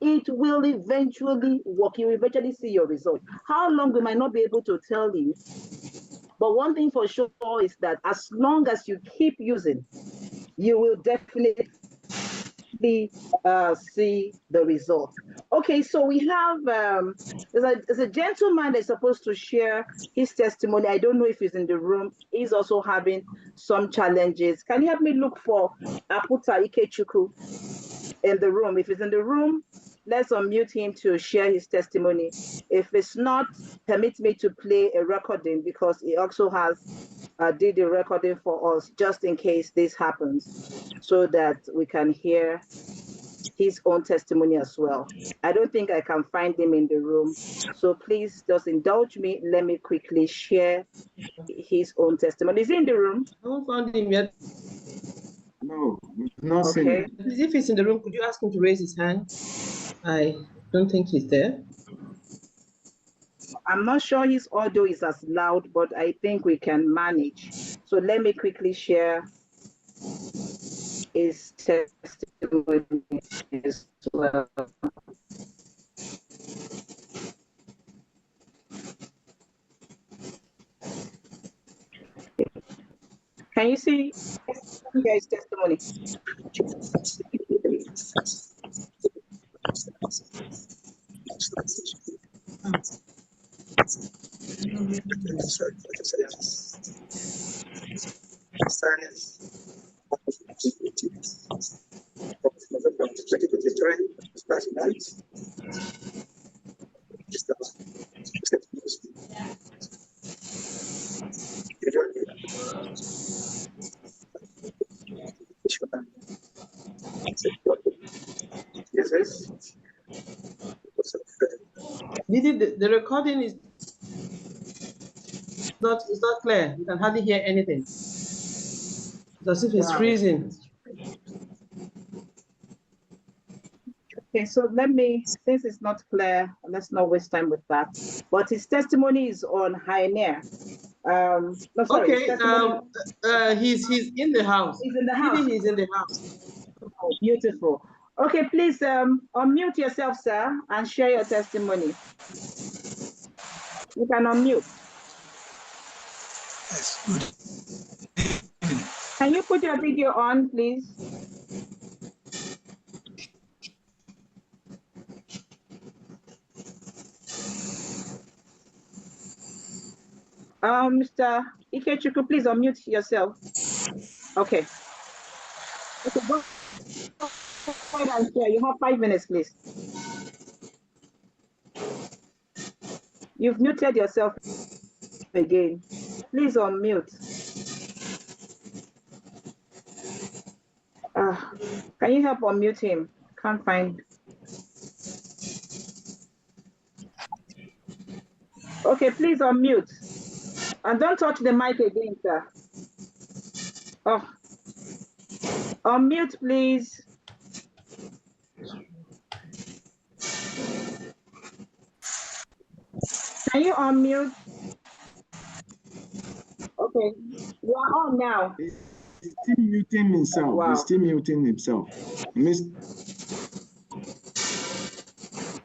it will eventually work. You will eventually see your result. How long we might not be able to tell you. But one thing for sure is that as long as you keep using, you will definitely see the result. Okay, so we have there's a gentleman that's supposed to share his testimony. I don't know if he's in the room. He's also having some challenges. Can you help me look for Aputa Ikechukwu in the room? If he's in the room, let's unmute him to share his testimony. If it's not, permit me to play a recording because he also has did the recording for us just in case this happens, so that we can hear his own testimony as well. I don't think I can find him in the room, so please just indulge me. Let me quickly share his own testimony. Is he in the room? I haven't found him yet. No, not seen Okay. him. If he's in the room, could you ask him to raise his hand? I don't think he's there. I'm not sure his audio is as loud, but I think we can manage. So let me quickly share his testimony as well. Can you see his testimony? The recording is not clear. You can hardly hear anything. It's as if it's freezing. Okay, so let me, since it's not clear, let's not waste time with that. But his testimony is on High-Nair. No, sorry, Okay, he's in the house. He's in the house. He's in the house. Oh, beautiful. Okay, please unmute yourself, sir, and share your testimony. You can unmute. Yes, good. Can you put your video on, please? Mr. Ikechukwu, please unmute yourself. Okay. Okay, go ahead and share. You have 5 minutes, please. You've muted yourself again. Please unmute. Can you help unmute him? Can't find. Okay, please unmute. And don't touch the mic again, sir. Oh. Unmute, please. Can you unmute? Okay, you are on now. He's still muting himself. Wow. He's still muting himself.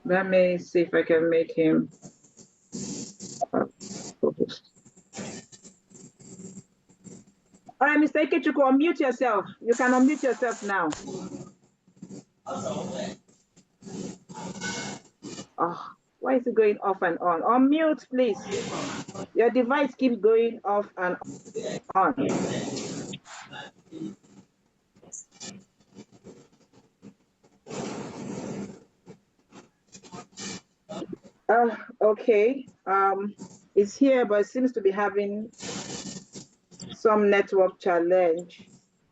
Let me see if I can make him focus. All right, Mr. Ikechukwu, unmute yourself. You can unmute yourself now. Oh, why is it going off and on? Unmute, please. Your device keeps going off and on. Okay. It's here, but it seems to be having some network challenge.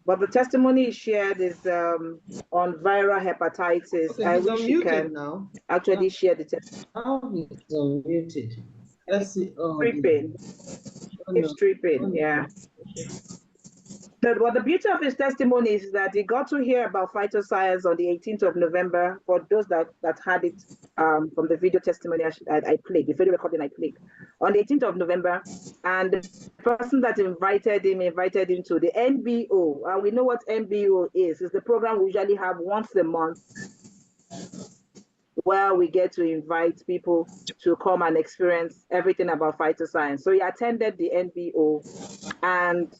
But the testimony shared is on viral hepatitis. Okay, I he's wish you unmuted can now. actually share the testimony. Now he's unmuted. Let's see. Oh, Tripping. oh, Keeps no. tripping, Oh, no. yeah. But the beauty of his testimony is that he got to hear about Phytoscience on the 18th of November for those that had it from the video testimony I played, the video recording I played on the 18th of November. And the person that invited him to the NBO. And we know what NBO is. It's the program we usually have once a month where we get to invite people to come and experience everything about Phytoscience. So he attended the NBO and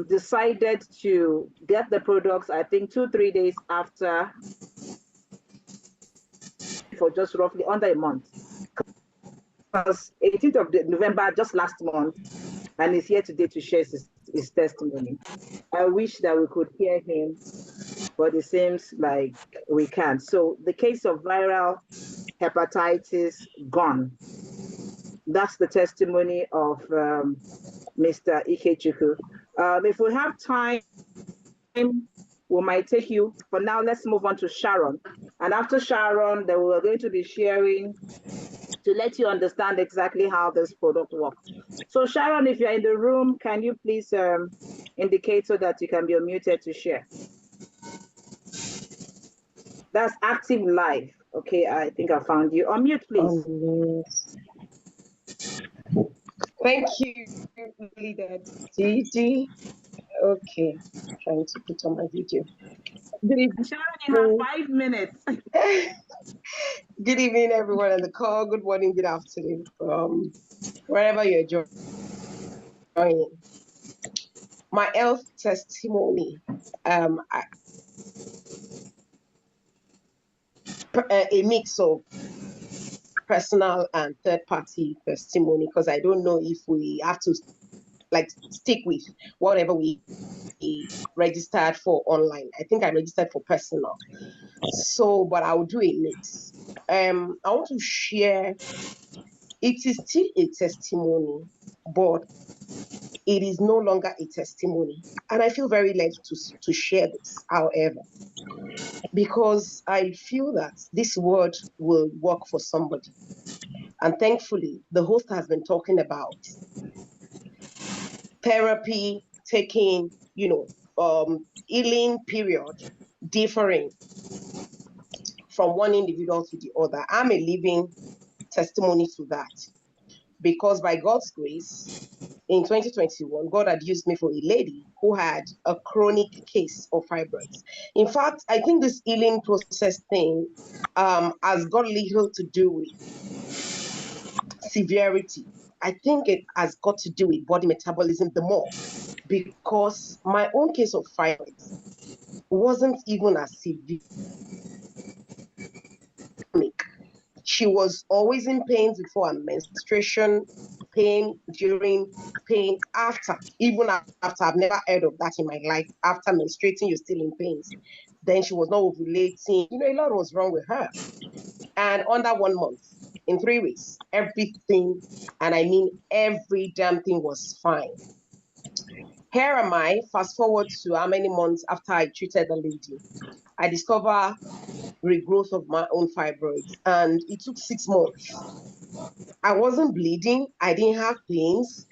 decided to get the products, I think 2-3 days after, for just roughly under a month. Because 18th of November, just last month, and he's here today to share his testimony. I wish that we could hear him, but it seems like we can't. So the case of viral hepatitis gone. That's the testimony of Mr. Ikechukwu. If we have time, we might take you. For now, let's move on to Sharon. And after Sharon, then we're going to be sharing to let you understand exactly how this product works. So Sharon, if you're in the room, can you please indicate so that you can be unmuted to share? That's active live. Okay, I think I found you. Unmute, please. Thank you, leader Gigi. Okay, trying to put on my video. Good evening. Sharon, you have 5 minutes. Good evening, everyone on the call. Good morning, good afternoon, from wherever you're joining. My health testimony. A mix of personal and third-party testimony, because I don't know if we have to stick with whatever we registered for online. I think I registered for personal. So, but I'll do a mix. I want to share, it is still a testimony, but it is no longer a testimony. And I feel very led to share this, however, because I feel that this word will work for somebody. And thankfully, the host has been talking about therapy, taking, healing period differing from one individual to the other. I'm a living testimony to that, because by God's grace, in 2021, God had used me for a lady who had a chronic case of fibroids. In fact, I think this healing process thing has got little to do with severity. I think it has got to do with body metabolism the more, because my own case of fibroids wasn't even as severe. She was always in pain before her menstruation, pain during, pain after. Even after, I've never heard of that in my life. After menstruating, you're still in pains. Then she was not ovulating. A lot was wrong with her. And under 1 month, in 3 weeks, everything, and I mean every damn thing, was fine. Here am I, fast forward to how many months after I treated the lady. I discover regrowth of my own fibroids, and it took 6 months. I wasn't bleeding. I didn't have pains.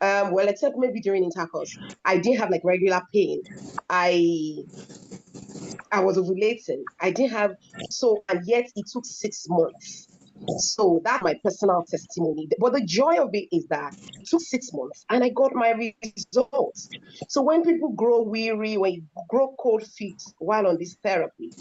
Well, except maybe during intercourse. I didn't have regular pain. I was ovulating. I didn't have, and yet it took 6 months. So that's my personal testimony. But the joy of it is that it took 6 months and I got my results. So when people grow weary, when you grow cold feet while on this therapy,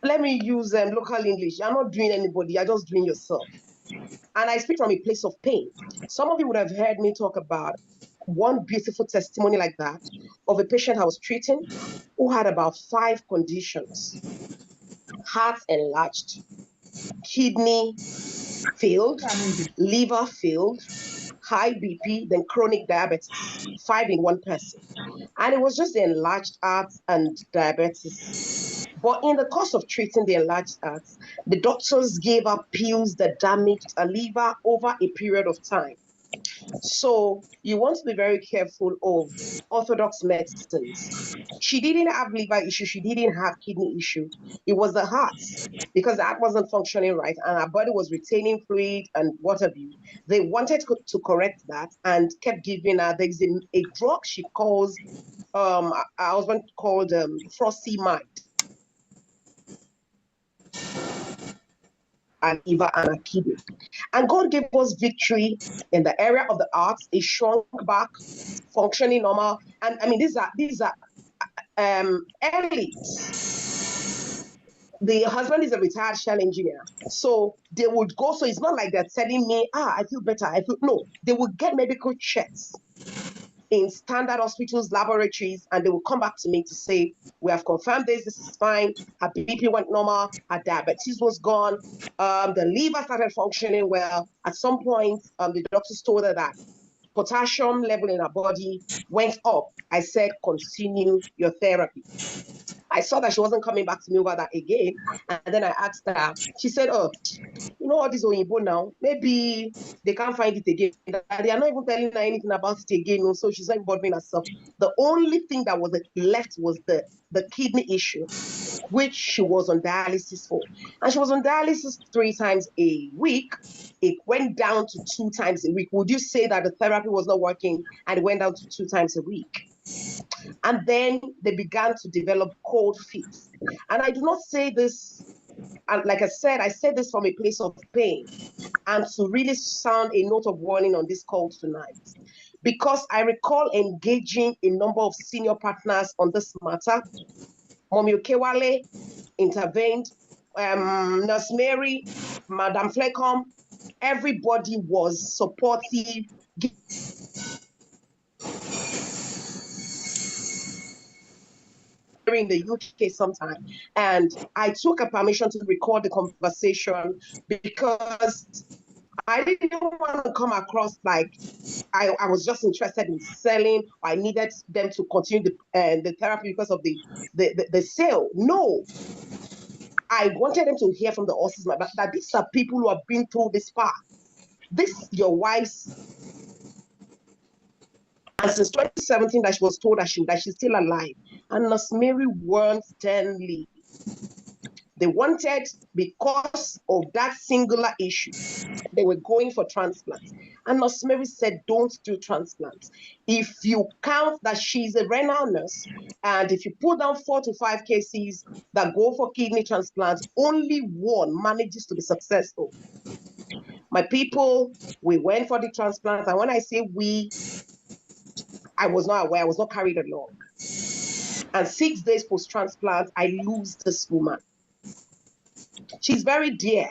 let me use local English. You're not doing anybody, you're just doing yourself. And I speak from a place of pain. Some of you would have heard me talk about one beautiful testimony like that of a patient I was treating who had about 5 conditions: heart enlarged, kidney failed, liver failed, high BP, then chronic diabetes, 5 in one person. And it was just the enlarged heart and diabetes. But in the course of treating the enlarged heart, the doctors gave her pills that damaged her liver over a period of time. So you want to be very careful of orthodox medicines. She didn't have liver issue. She didn't have kidney issue. It was the heart, because the heart wasn't functioning right and her body was retaining fluid and what have you. They wanted to correct that and kept giving her, there's a drug she calls, her husband called frosty mind. And liver and a kidney. And God gave us victory in the area of the arts. It shrunk back, functioning normal. And I mean, these are elites. The husband is a retired shell engineer. So they would go, so it's not like they're telling me, I feel better. No, they would get medical checks in standard hospitals, laboratories, and they will come back to me to say, we have confirmed this is fine. Her BP went normal, her diabetes was gone, the liver started functioning well. At some point, the doctors told her that potassium level in her body went up. I said, continue your therapy. I saw that she wasn't coming back to me over that again. And then I asked her, she said, you know all this Oyinbo now, maybe they can't find it again. They are not even telling her anything about it again. So she's not bothering herself. The only thing that was left was the kidney issue, which she was on dialysis for. And she was on dialysis 3 times a week. It went down to 2 times a week. Would you say that the therapy was not working and it went down to 2 times a week? And then they began to develop cold feet. And I do not say this, and like I said this from a place of pain and to really sound a note of warning on this call tonight. Because I recall engaging a number of senior partners on this matter. Mommy Okewale intervened, Nurse Mary, Madam Flecom, everybody was supportive. In the UK sometime, and I took a permission to record the conversation because I didn't want to come across like I was just interested in selling. I needed them to continue the therapy because of the sale. No, I wanted them to hear from the horse's mouth that these are people who have been through this far. This your wife's. And since 2017 that she was told that she's still alive. And Nurse Mary warned sternly. They wanted, because of that singular issue, they were going for transplants. And Nurse Mary said, don't do transplants. If you count that she's a renal nurse, and if you put down 4 to 5 cases that go for kidney transplants, only 1 manages to be successful. My people, we went for the transplants. And when I say we, I was not aware, I was not carried along. And 6 days post-transplant, I lose this woman. She's very dear,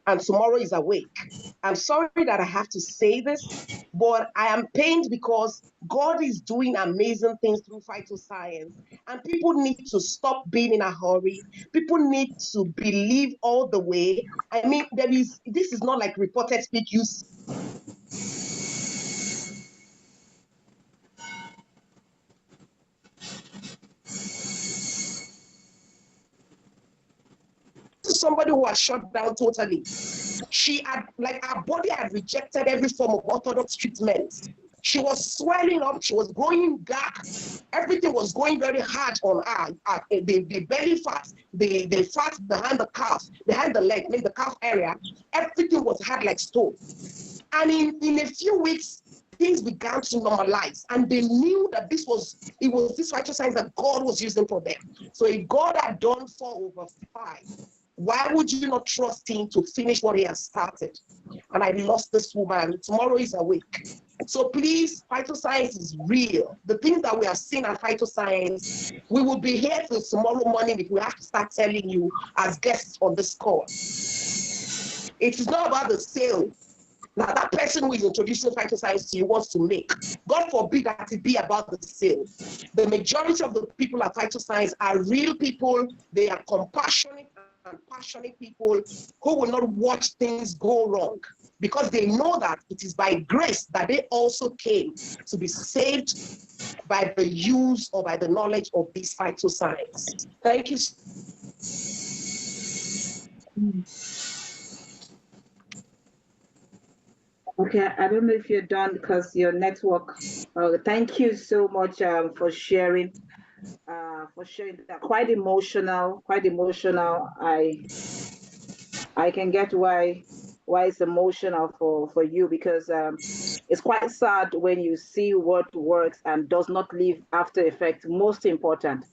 and tomorrow is awake. I'm sorry that I have to say this, but I am pained because God is doing amazing things through phytoscience, and people need to stop being in a hurry. People need to believe all the way. I mean, this is not like reported speech use. Somebody who was shut down totally. She had, like, her body had rejected every form of orthodox treatment. She was swelling up, she was growing dark, everything was going very hard on her. The belly fat, the fat behind the calf, behind the leg, the calf area, everything was hard like stone. And in a few weeks, things began to normalize, and they knew that it was this phytoscience that God was using for them. So if God had done 4/5, Why would you not trust him to finish what he has started? And I lost this woman. Tomorrow is awake. So please, Phytoscience is real. The things that we have seen at Phytoscience, we will be here till tomorrow morning if we have to start telling you as guests on this call. It is not about the sale that that person who is introducing Phytoscience to you wants to make. God forbid that it be about the sale. The majority of the people at Phytoscience are real people. They are compassionate and passionate people who will not watch things go wrong, because they know that it is by grace that they also came to be saved by the use or by the knowledge of this Phytoscience. Thank you. Okay, I don't know if you're done because your network. Thank you so much for sharing. That. Quite emotional. Quite emotional. I can get why it's emotional for you, because it's quite sad when you see what works and does not leave after effect. Most important,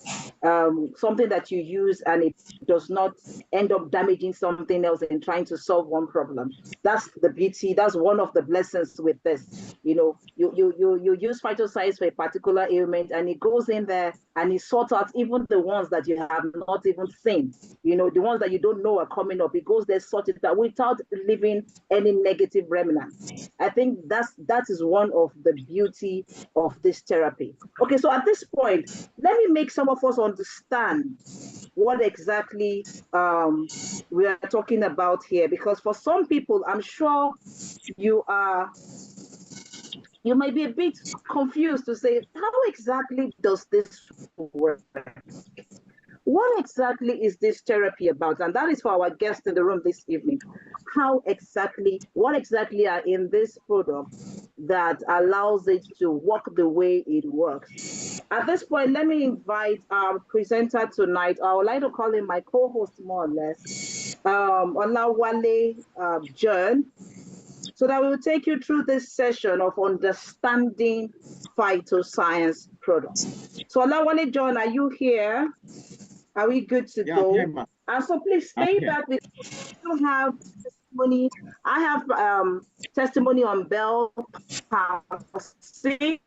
something that you use and it does not end up damaging something else and trying to solve one problem. That's the beauty. That's one of the blessings with this. You know, you use Phytoscience for a particular ailment, and it goes in there and it sorts out even the ones that you have not even seen. You know, the ones that you don't know are coming up. It goes there, sorted out without leaving any negative remnants. I think that is one of the beauty of this therapy. Okay, so at this point, let me make some of us understand what exactly we are talking about here, because for some people, I'm sure you might be a bit confused to say, how exactly does this work? What exactly is this therapy about? And that is for our guests in the room this evening. What exactly are in this product that allows it to work the way it works? At this point, let me invite our presenter tonight. I would like to call him my co-host more or less, Olawale John, so that we will take you through this session of understanding Phytoscience products. So Olawale John, are you here? Are we good to go? Yeah, and so please stay back with you have testimony. I have testimony on Bell palsy,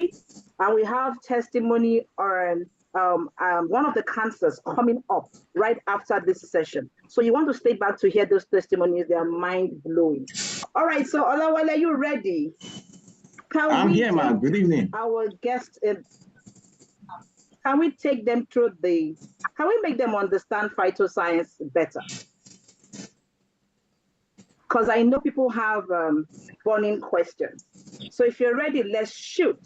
and we have testimony on one of the cancers coming up right after this session. So you want to stay back to hear those testimonies. They are mind-blowing. All right, so Olawale, are you ready? I'm here, ma'am. Good evening. Our guest, can we take them through can we make them understand Phytoscience better? Because I know people have burning questions. So if you're ready, let's shoot.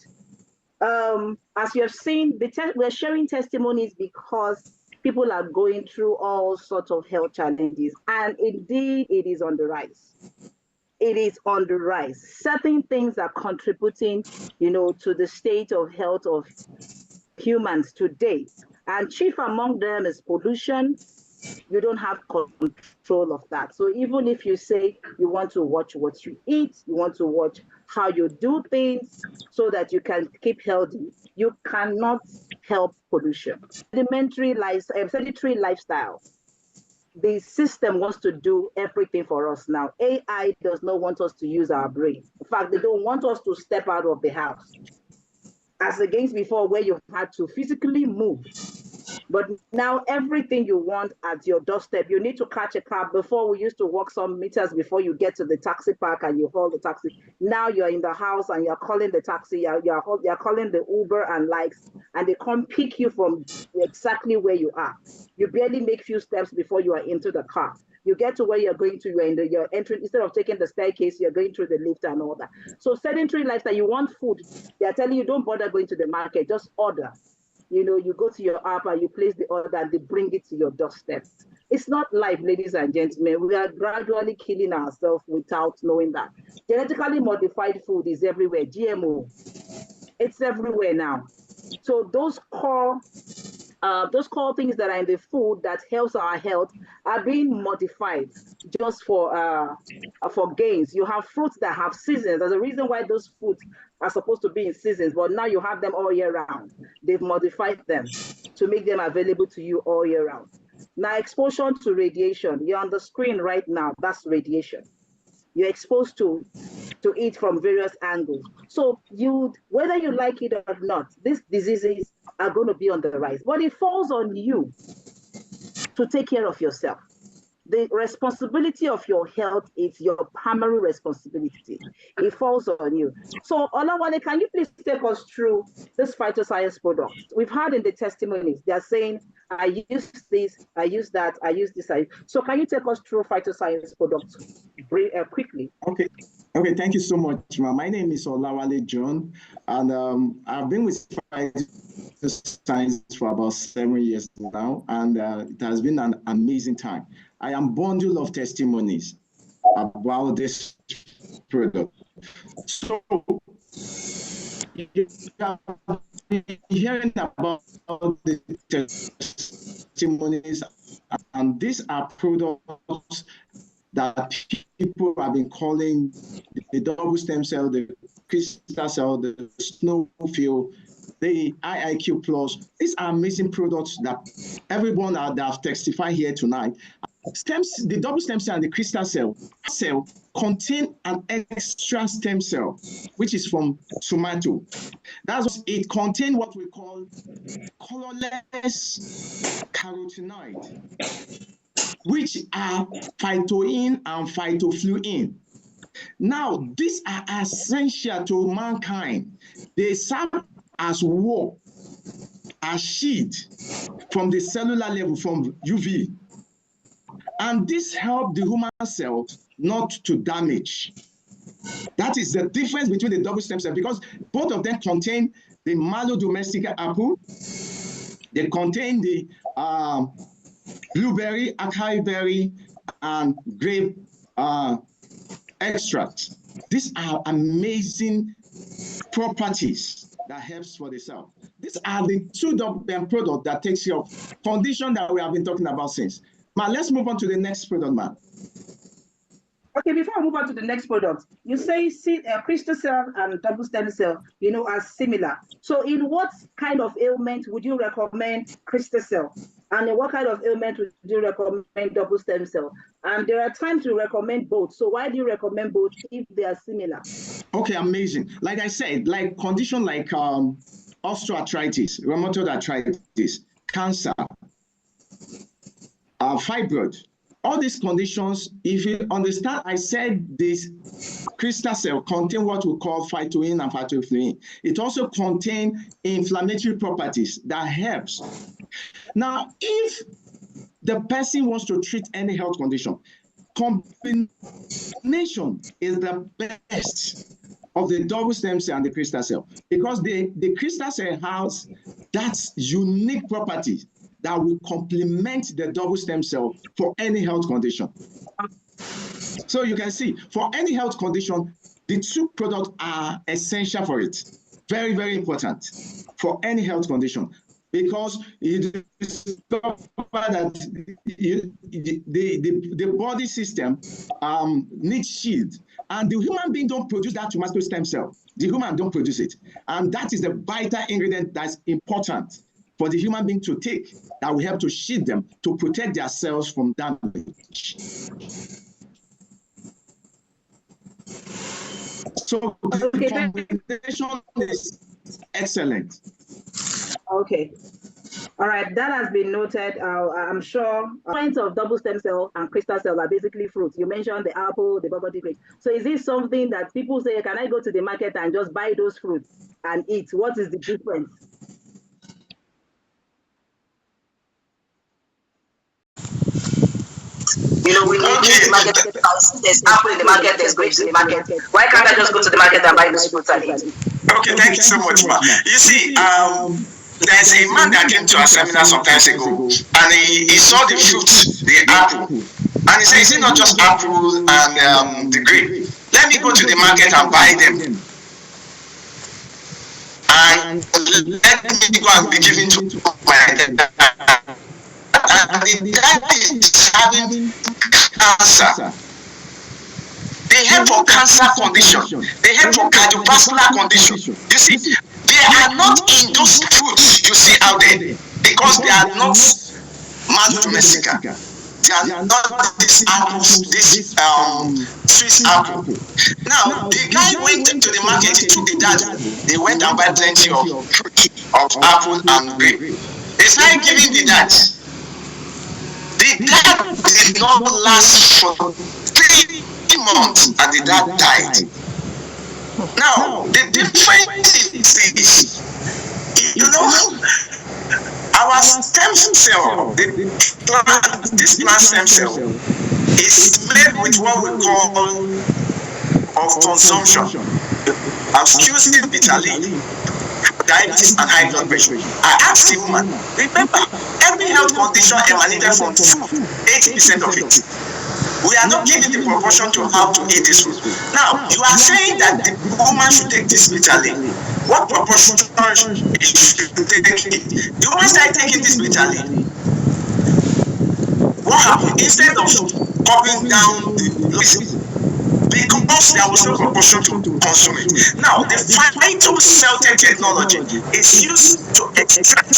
As you have seen, we're sharing testimonies because people are going through all sorts of health challenges. And indeed, it is on the rise. It is on the rise. Certain things are contributing, to the state of health of humans today. And chief among them is pollution. You don't have control of that. So even if you say you want to watch what you eat, you want to watch how you do things so that you can keep healthy, you cannot help pollution. Sedentary lifestyle. The system wants to do everything for us now. AI does not want us to use our brain. In fact, they don't want us to step out of the house. As against before, where you had to physically move. But now everything you want at your doorstep. You need to catch a cab. Before, we used to walk some meters before you get to the taxi park and you haul the taxi. Now you're in the house and you're calling the taxi, you're calling the Uber and likes, and they come pick you from exactly where you are. You barely make few steps before you are into the car. You get to where you're going to, you're entering, instead of taking the staircase, you're going through the lift and all that. So sedentary lifestyle, you want food. They're telling you, don't bother going to the market, just order. You go to your app and you place the order and they bring it to your doorstep. It's not life, ladies and gentlemen. We are gradually killing ourselves without knowing that. Genetically modified food is everywhere. GMO, it's everywhere now. So those core things that are in the food that helps our health are being modified just for gains. You have fruits that have seasons. There's a reason why those fruits are supposed to be in seasons, but now you have them all year round. They've modified them to make them available to you all year round. Now, exposure to radiation. You're on the screen right now. That's radiation. You're exposed to it from various angles. So whether you like it or not, these diseases are going to be on the rise. But it falls on you to take care of yourself. The responsibility of your health is your primary responsibility. It falls on you. So, Olawale, can you please take us through this phytoscience product? We've heard in the testimonies, they're saying, I use this, I use that, I use this. So can you take us through phytoscience products quickly? Okay. Okay, thank you so much, ma. My name is Olawale John, and I've been with Phytoscience for about 7 years now, and it has been an amazing time. I am a bundle of testimonies about this product. So, you have been hearing about the testimonies, and these are products that people have been calling the double stem cell, the crystal cell, the snowfield, the IIQ Plus. These are amazing products that everyone that have testified here tonight. The double stem cell and the crystal cell contain an extra stem cell, which is from tomato. It contains what we call colorless carotenoid, which are phytoin and phytofluin. Now, these are essential to mankind. They serve as wall, as shield from the cellular level, from UV. And this helps the human cell not to damage. That is the difference between the double stem cell, because both of them contain the Malo domestica apple, they contain the blueberry, acai berry, and grape extract. These are amazing properties that helps for the cell. These are the two products that takes care of condition that we have been talking about since. Ma, let's move on to the next product, ma. Okay, before I move on to the next product, you say crystal cell and double stem cell, are similar. So in what kind of ailment would you recommend crystal cell? And in what kind of ailment would you recommend double stem cell? And there are times to recommend both. So why do you recommend both if they are similar? Okay, amazing. Like I said, like condition like osteoarthritis, rheumatoid arthritis, cancer, fibroid, all these conditions, if you understand, I said this crystal cell contain what we call phytoin and phytofluin. It also contains inflammatory properties that helps. Now, if the person wants to treat any health condition, combination is the best of the double stem cell and the crystal cell, because the crystal cell has that unique property that will complement the double stem cell for any health condition. So you can see, for any health condition, the two products are essential for it. Very, very important for any health condition, because it is that the body system needs shield, and the human being don't produce that tomato stem cell. The human don't produce it, and that is the vital ingredient that's important for the human being to take, that will help to shield them, to protect their cells from damage. So the combination is excellent. Okay. All right, that has been noted. I'm sure points of double stem cell and crystal cell are basically fruits. You mentioned the apple, the bubble grape. So is this something that people say, can I go to the market and just buy those fruits and eat? What is the difference? We need the market. There's apple in the market, there's grapes in the market. Why can't I just go to the market and buy those fruits and eat? Okay, thank you so much, ma. You see, there's a man that came to our seminar some time ago, and he saw the fruit, the apple, and he said, is it not just apple and the grape? Let me go to the market and buy them, and let me go and be given to my and the guy is having cancer. They help for cancer condition. They help for cardiovascular condition. You see, they are not in those fruits you see out there, because they are not Malus domestica. They are not these apples, this Swiss apple. Now, the guy went to the market, he took the dad, they went and buy plenty of fruit, of apple and grape. They started giving the dad. The dad did not last for 3 months and the dad died. Now, the difference is this. You know, our stem cell, this plant stem cell, is made with what we call of consumption. Excuse me bitterly, diabetes and high blood pressure. I asked the woman, remember, every health condition emanated from food, 80% of it. We are not giving the proportion to how to eat this food. Now, you are saying that the woman should take this bitterly. What proportion should take it? The woman started taking this bitterly. What happened? Instead of cutting down the because there was no proportion to consume it. Now, the phytoscience technology is used to extract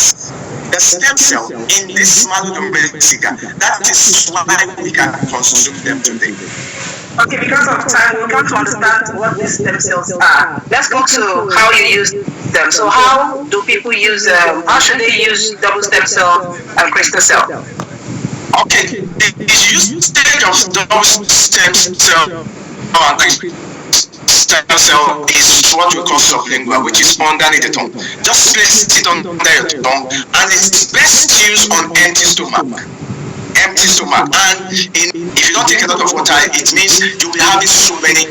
the stem cell in this Malus domestica. That is why we can consume them today. Okay, because of time, we come to understand what these stem cells are. Let's go to how you use them. So, how do people use them? How should they use double stem cell and crystal cell? Okay, the usage of double stem cell and stem cell is what we call sublingual, which is underneath the tongue. Just place it under your tongue, and it's best used on empty stomach. Empty stomach, and if you don't take a lot of water, it means you'll be having so many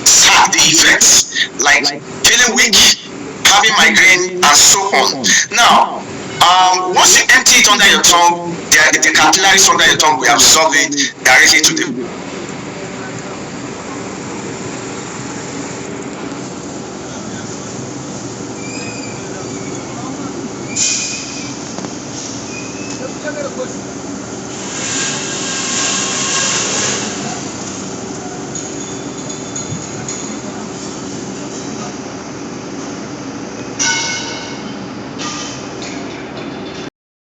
side effects, like feeling weak, having migraine, and so on. Now, once you empty it under your tongue, the capillaries under your tongue will absorb it directly to the